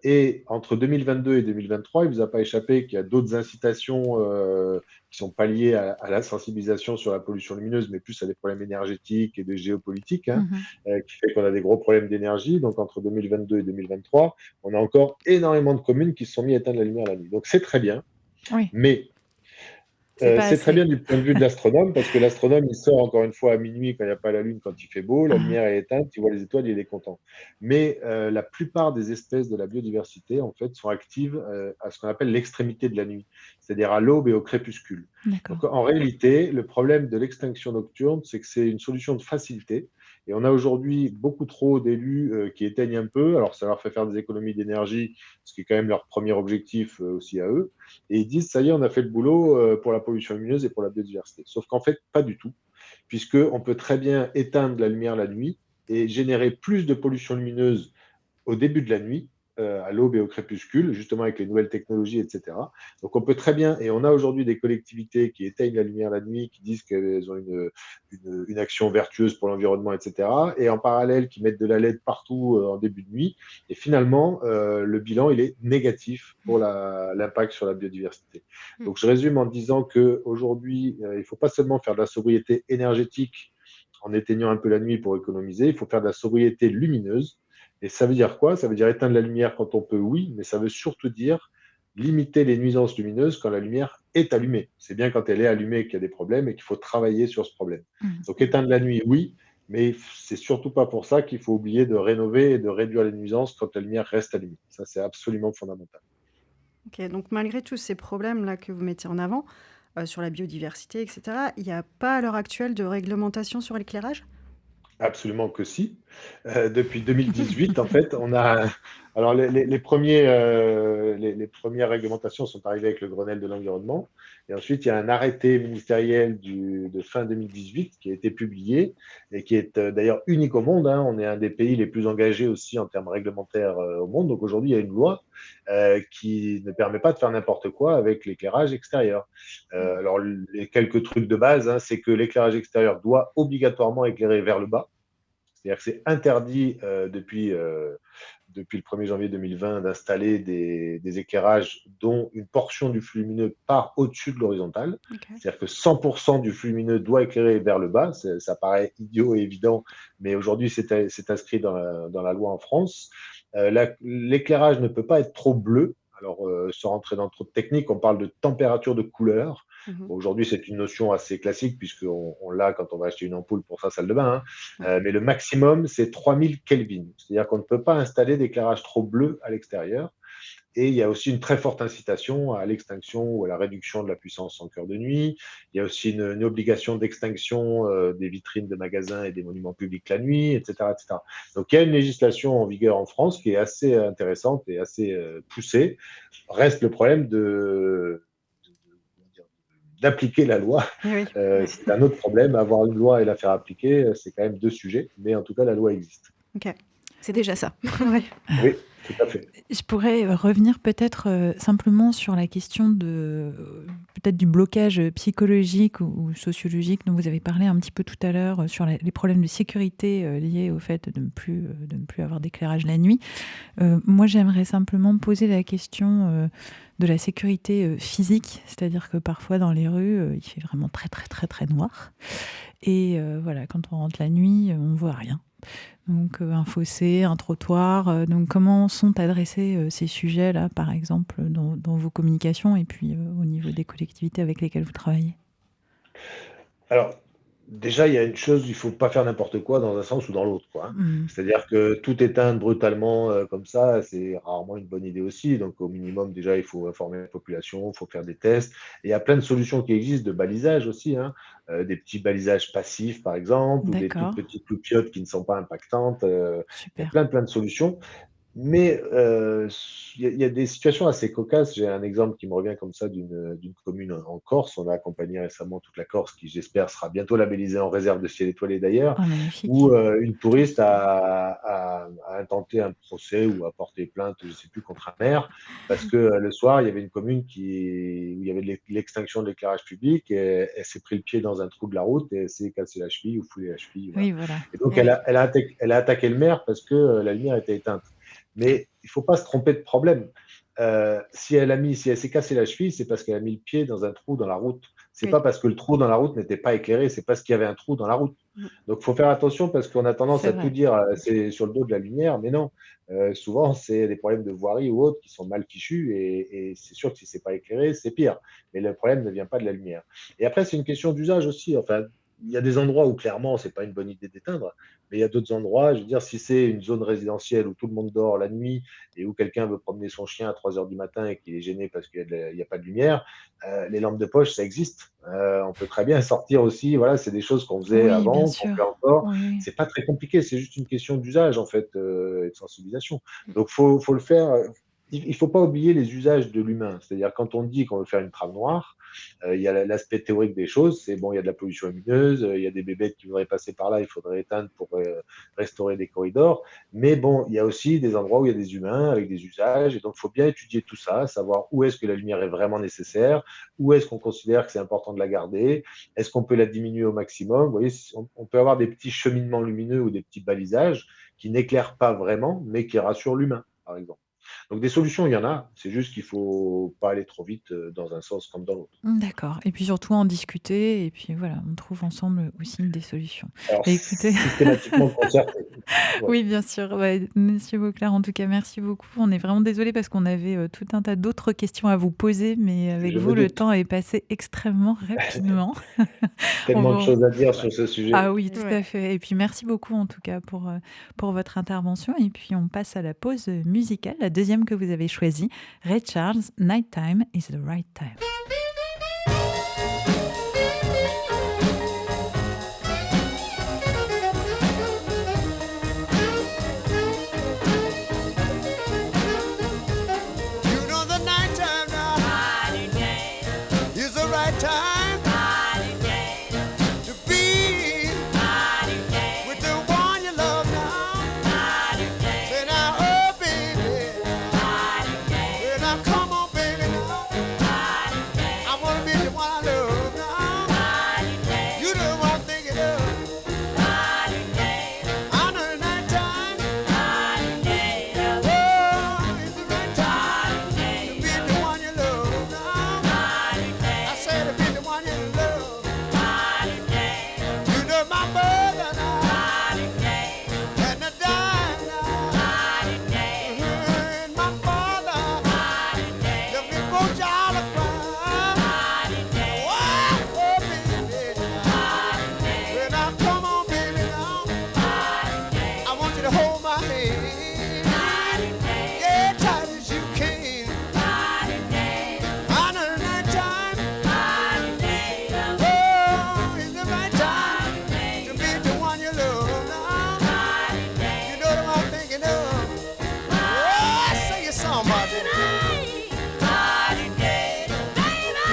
Et entre 2022 et 2023, il ne vous a pas échappé qu'il y a d'autres incitations qui ne sont pas liées à la sensibilisation sur la pollution lumineuse, mais plus à des problèmes énergétiques et de géopolitique, hein, qui fait qu'on a des gros problèmes d'énergie. Donc entre 2022 et 2023, on a encore énormément de communes qui se sont mis à éteindre la lumière la nuit. Donc c'est très bien, Oui. mais C'est pas c'est très assez. bien du point de vue de l'astronome, parce que l'astronome, il sort encore une fois à minuit quand il n'y a pas la lune, quand il fait beau, la lumière est éteinte, il voit les étoiles, il est content. Mais la plupart des espèces de la biodiversité, en fait, sont actives à ce qu'on appelle l'extrémité de la nuit, c'est-à-dire à l'aube et au crépuscule. D'accord. Donc en réalité, le problème de l'extinction nocturne, c'est que c'est une solution de facilité. Et on a aujourd'hui beaucoup trop d'élus qui éteignent un peu. Alors ça leur fait faire des économies d'énergie, ce qui est quand même leur premier objectif aussi à eux. Et ils disent, ça y est, on a fait le boulot pour la pollution lumineuse et pour la biodiversité. Sauf qu'en fait, pas du tout, puisqu'on peut très bien éteindre la lumière la nuit et générer plus de pollution lumineuse au début de la nuit, à l'aube et au crépuscule, justement avec les nouvelles technologies, etc. Donc on peut très bien, et on a aujourd'hui des collectivités qui éteignent la lumière la nuit, qui disent qu'elles ont une action vertueuse pour l'environnement, etc. Et en parallèle, qui mettent de la LED partout en début de nuit. Et finalement, le bilan, il est négatif pour l'impact sur la biodiversité. Donc je résume en disant qu'aujourd'hui, il ne faut pas seulement faire de la sobriété énergétique en éteignant un peu la nuit pour économiser, il faut faire de la sobriété lumineuse. Et ça veut dire quoi? Ça veut dire éteindre la lumière quand on peut, oui, mais ça veut surtout dire limiter les nuisances lumineuses quand la lumière est allumée. C'est bien quand elle est allumée qu'il y a des problèmes et qu'il faut travailler sur ce problème. Donc éteindre la nuit, oui, mais c'est surtout pas pour ça qu'il faut oublier de rénover et de réduire les nuisances quand la lumière reste allumée. Ça, c'est absolument fondamental. Ok, donc malgré tous ces problèmes-là que vous mettez en avant, sur la biodiversité, etc., il n'y a pas à l'heure actuelle de réglementation sur l'éclairage? Absolument que si. Depuis 2018, en fait, on a. Alors, les premières réglementations sont arrivées avec le Grenelle de l'environnement. Et ensuite, il y a un arrêté ministériel de fin 2018 qui a été publié et qui est d'ailleurs unique au monde, hein. On est un des pays les plus engagés aussi en termes réglementaires au monde. Donc, aujourd'hui, il y a une loi qui ne permet pas de faire n'importe quoi avec l'éclairage extérieur. Alors, les quelques trucs de base, hein, c'est que l'éclairage extérieur doit obligatoirement éclairer vers le bas. C'est-à-dire que c'est interdit depuis le 1er janvier 2020 d'installer des éclairages dont une portion du flux lumineux part au-dessus de l'horizontale. Okay. C'est-à-dire que 100% du flux lumineux doit éclairer vers le bas. Ça paraît idiot et évident, mais aujourd'hui, c'est inscrit dans la loi en France. L'éclairage ne peut pas être trop bleu. Alors, sans rentrer dans trop de techniques, on parle de température de couleur. Bon, aujourd'hui, c'est une notion assez classique puisqu'on l'a quand on va acheter une ampoule pour sa salle de bain. Mais le maximum, c'est 3000 Kelvin. C'est-à-dire qu'on ne peut pas installer d'éclairage trop bleu à l'extérieur. Et il y a aussi une très forte incitation à l'extinction ou à la réduction de la puissance en cœur de nuit. Il y a aussi une obligation d'extinction des vitrines de magasins et des monuments publics la nuit, etc., etc. Donc il y a une législation en vigueur en France qui est assez intéressante et assez poussée. Reste le problème d'appliquer la loi. Oui. C'est un autre problème. Avoir une loi et la faire appliquer, c'est quand même deux sujets. Mais en tout cas, la loi existe. Ok. C'est déjà ça. Ouais. Oui, tout à fait. Je pourrais revenir peut-être simplement sur la question peut-être du blocage psychologique ou sociologique dont vous avez parlé un petit peu tout à l'heure sur les problèmes de sécurité liés au fait de ne plus avoir d'éclairage la nuit. Moi, j'aimerais simplement poser la question de la sécurité physique, c'est-à-dire que parfois dans les rues, il fait vraiment très très très très noir. Et voilà, quand on rentre la nuit, on voit rien. Donc un fossé, un trottoir. Donc comment sont adressés ces sujets-là, par exemple, dans vos communications et puis au niveau des collectivités avec lesquelles vous travaillez? Alors, déjà, il y a une chose, il ne faut pas faire n'importe quoi dans un sens ou dans l'autre, quoi, hein. C'est-à-dire que tout éteindre brutalement comme ça, c'est rarement une bonne idée aussi. Donc, au minimum, déjà, il faut informer la population, il faut faire des tests. Et il y a plein de solutions qui existent de balisage aussi, hein. Des petits balisages passifs, par exemple, ou des D'accord. toutes petites loupiottes qui ne sont pas impactantes. Il y a Super. plein de solutions. Mais il y a des situations assez cocasses. J'ai un exemple qui me revient comme ça d'une commune en Corse. On a accompagné récemment toute la Corse, qui j'espère sera bientôt labellisée en réserve de ciel étoilé d'ailleurs, Oh, magnifique. où une touriste a intenté un procès ou a porté plainte, je ne sais plus, contre un maire, parce que le soir, il y avait une commune où il y avait l'extinction de l'éclairage public, et elle s'est pris le pied dans un trou de la route et elle s'est cassé la cheville ou foulé la cheville. Voilà. Oui, voilà. Et donc, Ah oui. elle a attaqué le maire parce que la lumière était éteinte. Mais il ne faut pas se tromper de problème. Si elle s'est cassé la cheville, c'est parce qu'elle a mis le pied dans un trou dans la route. C'est Oui. pas parce que le trou dans la route n'était pas éclairé, c'est parce qu'il y avait un trou dans la route. Donc il faut faire attention parce qu'on a tendance C'est à vrai. tout dire, c'est sur le dos de la lumière, mais non. Souvent, c'est des problèmes de voirie ou autres qui sont mal fichus et c'est sûr que si c'est pas éclairé, c'est pire. Mais le problème ne vient pas de la lumière. Et après, c'est une question d'usage aussi. Enfin, il y a des endroits où clairement, c'est pas une bonne idée d'éteindre. Mais il y a d'autres endroits, je veux dire, si c'est une zone résidentielle où tout le monde dort la nuit et où quelqu'un veut promener son chien à 3 heures du matin et qu'il est gêné parce qu'il n'y a pas de lumière, les lampes de poche, ça existe. On peut très bien sortir aussi. Voilà, c'est des choses qu'on faisait Oui, bien avant, qu'on sûr. fait encore. Oui. C'est pas très compliqué, c'est juste une question d'usage en fait et de sensibilisation. Donc faut le faire. Il ne faut pas oublier les usages de l'humain. C'est-à-dire quand on dit qu'on veut faire une trame noire, il y a l'aspect théorique des choses. C'est bon, il y a de la pollution lumineuse, il y a des bébêtes qui voudraient passer par là, il faudrait éteindre pour restaurer des corridors. Mais bon, il y a aussi des endroits où il y a des humains avec des usages. Et donc, il faut bien étudier tout ça, savoir où est-ce que la lumière est vraiment nécessaire, où est-ce qu'on considère que c'est important de la garder, est-ce qu'on peut la diminuer au maximum. Vous voyez, on peut avoir des petits cheminements lumineux ou des petits balisages qui n'éclairent pas vraiment, mais qui rassurent l'humain, par exemple. Donc des solutions, il y en a. C'est juste qu'il ne faut pas aller trop vite dans un sens comme dans l'autre. D'accord. Et puis surtout en discuter. Et puis voilà, on trouve ensemble aussi des solutions. Alors, Écoutez. systématiquement concerté. Ouais. Oui, bien sûr. Ouais, Monsieur Vauclair, en tout cas, merci beaucoup. On est vraiment désolé parce qu'on avait tout un tas d'autres questions à vous poser, mais avec Je vous, me le doute. temps est passé extrêmement rapidement. Tellement On de va- choses à dire sur ce sujet. Ah oui, tout Ouais. à fait. Et puis merci beaucoup en tout cas pour votre intervention. Et puis on passe à la pause musicale, la deuxième que vous avez choisie, Ray Charles, Nighttime is the right time. You know the nighttime now is the right time to be with the one you love now. Say now, oh baby, say now, come on baby now. I wanna be the one I love now. You the one thinking of. I know the nighttime. Oh, it's the right time to be the one you love now. I said to be the one somebody. Mighty day, baby.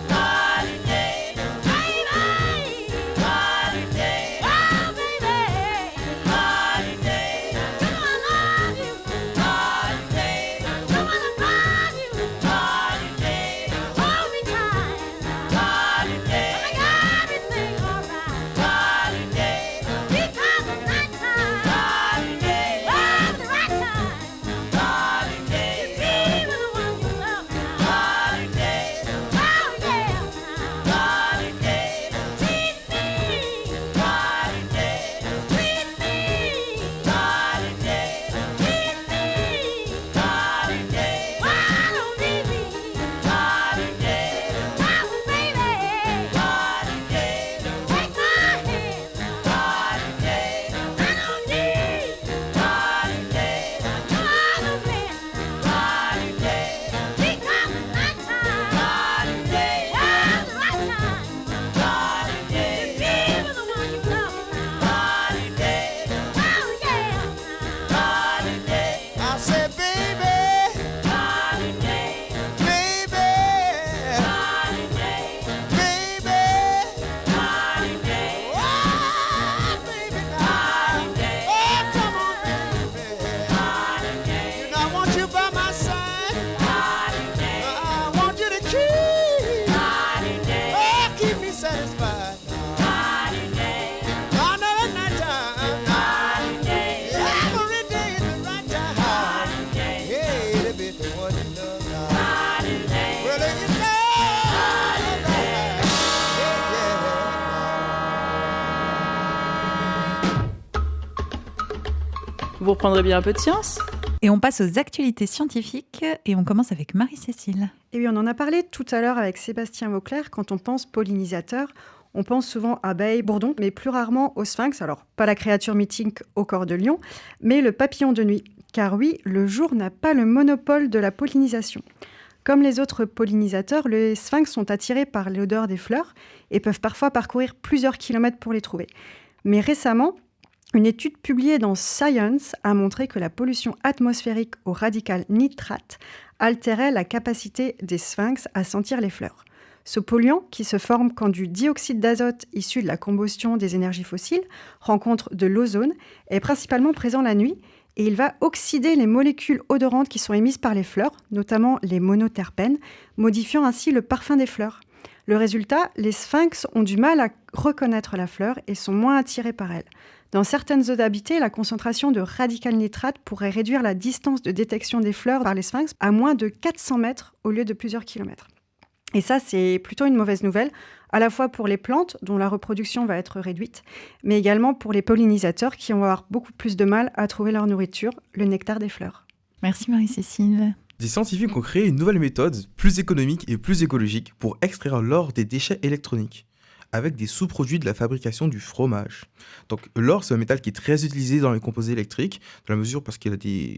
Mighty day, baby. Mighty day, oh baby. Mighty day, you know I love you. Mighty day, you wanna find you. Mighty day, hold me tight. Mighty day, I got everything alright. Mighty day, because of that time. Mighty day, oh the right time. Mighty day, to be with the one you love now. Mighty day, oh yeah. Mighty day, teach me. Mighty day, treat me. Mighty day, teach me. Mighty day, why don't leave me? Mighty day, oh baby. Mighty day, take my hand. Mighty day, I don't need. Mighty day, no other man. Mighty day, because of that time. Mighty day, oh the right time. Mighty day, to be with the one you love now. Mighty day, oh yeah. Mighty day, I said baby. Mighty day, baby. Mighty day, baby. Mighty day, oh baby now. Oh come on baby. You know I want you by my side. I want you to keep. Oh keep me satisfied. I know at night time. Every day is the right time. Yeah, to be the one you love now. Well, if you know that, Vous reprendrez bien un peu de science? Et on passe aux actualités scientifiques et on commence avec Marie-Cécile. Et oui, on en a parlé tout à l'heure avec Sébastien Vauclair. Quand on pense pollinisateur, on pense souvent abeilles, bourdons, mais plus rarement au sphinx. Alors, pas la créature mythique au corps de lion, mais le papillon de nuit. Car oui, le jour n'a pas le monopole de la pollinisation. Comme les autres pollinisateurs, les sphinx sont attirés par l'odeur des fleurs et peuvent parfois parcourir plusieurs kilomètres pour les trouver. Mais récemment, une étude publiée dans Science a montré que la pollution atmosphérique au radical nitrate altérait la capacité des sphinx à sentir les fleurs. Ce polluant, qui se forme quand du dioxyde d'azote issu de la combustion des énergies fossiles rencontre de l'ozone, est principalement présent la nuit et il va oxyder les molécules odorantes qui sont émises par les fleurs, notamment les monoterpènes, modifiant ainsi le parfum des fleurs. Le résultat, les sphinx ont du mal à reconnaître la fleur et sont moins attirés par elle. Dans certaines zones habitées, la concentration de radical nitrate pourrait réduire la distance de détection des fleurs par les sphinx à moins de 400 mètres au lieu de plusieurs kilomètres. Et ça, c'est plutôt une mauvaise nouvelle, à la fois pour les plantes, dont la reproduction va être réduite, mais également pour les pollinisateurs qui vont avoir beaucoup plus de mal à trouver leur nourriture, le nectar des fleurs. Merci Marie-Cécile. Des scientifiques ont créé une nouvelle méthode plus économique et plus écologique pour extraire l'or des déchets électroniques, avec des sous-produits de la fabrication du fromage. Donc l'or, c'est un métal qui est très utilisé dans les composés électriques, dans la mesure parce qu'il a des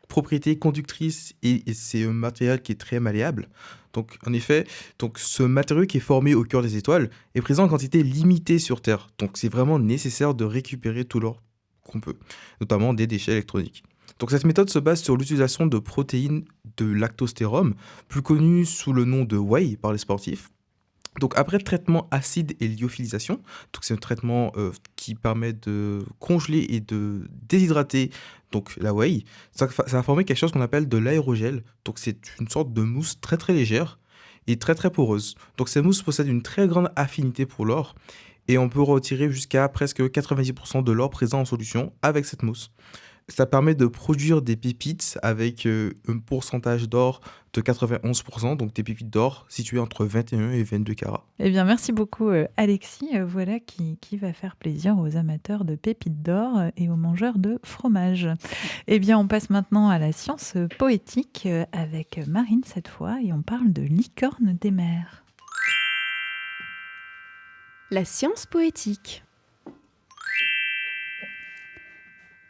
propriétés conductrices et c'est un matériel qui est très malléable. Donc en effet, ce matériau qui est formé au cœur des étoiles est présent en quantité limitée sur Terre. Donc c'est vraiment nécessaire de récupérer tout l'or qu'on peut, notamment des déchets électroniques. Donc cette méthode se base sur l'utilisation de protéines de lactostérone, plus connues sous le nom de whey par les sportifs. Donc après traitement acide et lyophilisation, donc c'est un traitement qui permet de congeler et de déshydrater donc la whey, ça va former quelque chose qu'on appelle de l'aérogel. Donc c'est une sorte de mousse très très légère et très très poreuse. Donc cette mousse possède une très grande affinité pour l'or et on peut retirer jusqu'à presque 90% de l'or présent en solution avec cette mousse. Ça permet de produire des pépites avec un pourcentage d'or de 91%, donc des pépites d'or situées entre 21 et 22 carats. Eh bien, merci beaucoup Alexis. Voilà qui va faire plaisir aux amateurs de pépites d'or et aux mangeurs de fromage. Eh bien, on passe maintenant à la science poétique avec Marine cette fois et on parle de licorne des mers. La science poétique.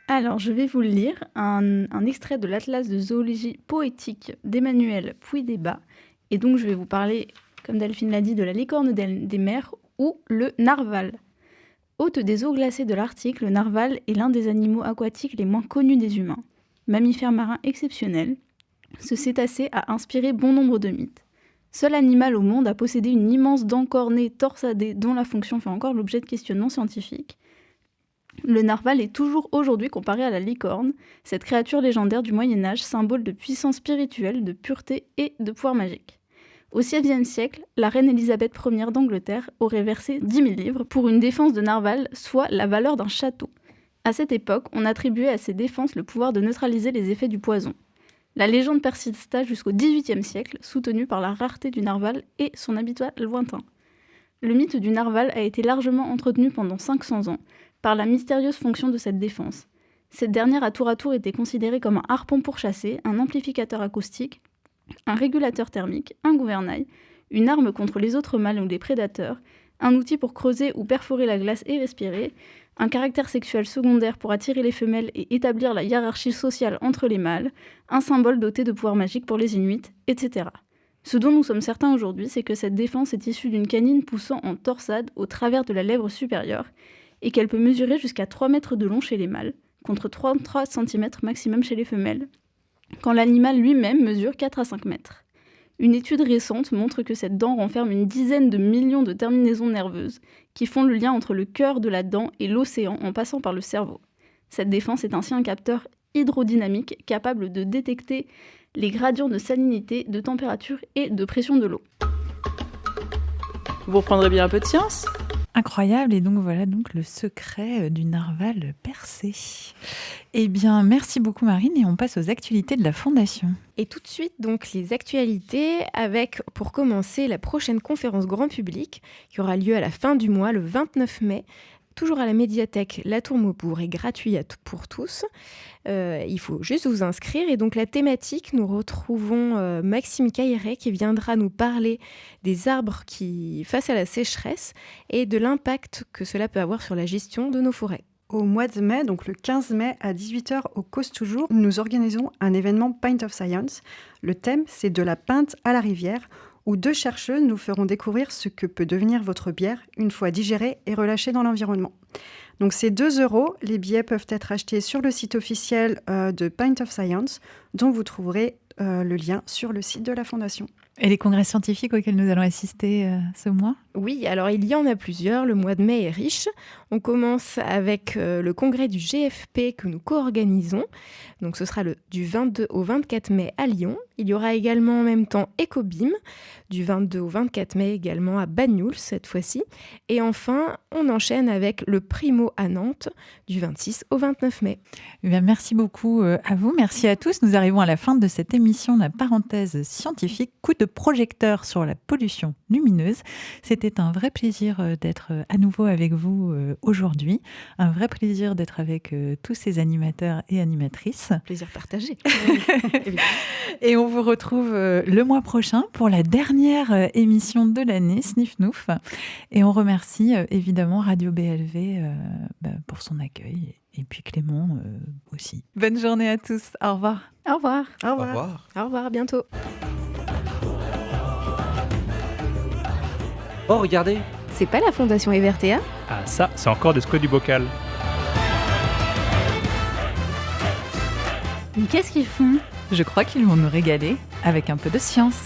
Alors, je vais vous le lire, un extrait de l'Atlas de zoologie poétique d'Emmanuel Puy-Débat. Et donc, je vais vous parler, comme Delphine l'a dit, de la licorne des mers ou le narwal. Hôte des eaux glacées de l'Arctique, le narwal est l'un des animaux aquatiques les moins connus des humains. Mammifère marin exceptionnel, ce cétacé a inspiré bon nombre de mythes. Seul animal au monde à posséder une immense dent cornée torsadée dont la fonction fait encore l'objet de questionnements scientifiques, le narval est toujours aujourd'hui comparé à la licorne, cette créature légendaire du Moyen-Âge, symbole de puissance spirituelle, de pureté et de pouvoir magique. Au XVIe siècle, la reine Élisabeth Ier d'Angleterre aurait versé 10 000 livres pour une défense de narval, soit la valeur d'un château. À cette époque, on attribuait à ces défenses le pouvoir de neutraliser les effets du poison. La légende persista jusqu'au XVIIIe siècle, soutenue par la rareté du narval et son habitat lointain. Le mythe du narval a été largement entretenu pendant 500 ans, par la mystérieuse fonction de cette défense. Cette dernière a tour à tour été considérée comme un harpon pour chasser, un amplificateur acoustique, un régulateur thermique, un gouvernail, une arme contre les autres mâles ou les prédateurs, un outil pour creuser ou perforer la glace et respirer, un caractère sexuel secondaire pour attirer les femelles et établir la hiérarchie sociale entre les mâles, un symbole doté de pouvoirs magiques pour les Inuits, etc. Ce dont nous sommes certains aujourd'hui, c'est que cette défense est issue d'une canine poussant en torsade au travers de la lèvre supérieure, et qu'elle peut mesurer jusqu'à 3 mètres de long chez les mâles, contre 33 cm maximum chez les femelles, quand l'animal lui-même mesure 4 à 5 mètres. Une étude récente montre que cette dent renferme une dizaine de millions de terminaisons nerveuses qui font le lien entre le cœur de la dent et l'océan en passant par le cerveau. Cette défense est ainsi un capteur hydrodynamique capable de détecter les gradients de salinité, de température et de pression de l'eau. Vous reprendrez bien un peu de science ? Incroyable, et donc voilà donc le secret du narval percé. Eh bien, merci beaucoup Marine, et on passe aux actualités de la Fondation. Et tout de suite, donc, les actualités avec, pour commencer, la prochaine conférence grand public qui aura lieu à la fin du mois, le 29 mai, toujours à la médiathèque La Tour Maubourg, est gratuit pour tous. Il faut juste vous inscrire. Et donc la thématique, nous retrouvons Maxime Cailleret qui viendra nous parler des arbres face à la sécheresse et de l'impact que cela peut avoir sur la gestion de nos forêts. Au mois de mai, donc le 15 mai à 18h au Cause Toujours, nous organisons un événement Pint of Science. Le thème, c'est de la pinte à la rivière, où 2 chercheuses nous feront découvrir ce que peut devenir votre bière une fois digérée et relâchée dans l'environnement. Donc c'est 2 €. Les billets peuvent être achetés sur le site officiel de Pint of Science, dont vous trouverez le lien sur le site de la Fondation. Et les congrès scientifiques auxquels nous allons assister ce mois ? Oui, alors il y en a plusieurs. Le mois de mai est riche. On commence avec le congrès du GFP que nous co-organisons. Donc ce sera du 22 au 24 mai à Lyon. Il y aura également en même temps Ecobim, du 22 au 24 mai également à Banyuls cette fois-ci. Et enfin, on enchaîne avec le Primo à Nantes, du 26 au 29 mai. Eh bien, merci beaucoup à vous. Merci à tous. Nous arrivons à la fin de cette émission, la parenthèse scientifique, coup de projecteur sur la pollution lumineuse. C'était un vrai plaisir d'être à nouveau avec vous aujourd'hui. Un vrai plaisir d'être avec tous ces animateurs et animatrices. Plaisir partagé. Et on vous retrouve le mois prochain pour la dernière émission de l'année, Sniff Nouf. Et on remercie évidemment Radio BLV pour son accueil. Et puis Clément aussi. Bonne journée à tous. Au revoir. Au revoir. Au revoir. Au revoir. Au revoir, à bientôt. Oh, regardez! C'est pas la Fondation Evertea ? Ah ça, c'est encore des squats du bocal. Mais qu'est-ce qu'ils font ? Je crois qu'ils vont nous régaler avec un peu de science.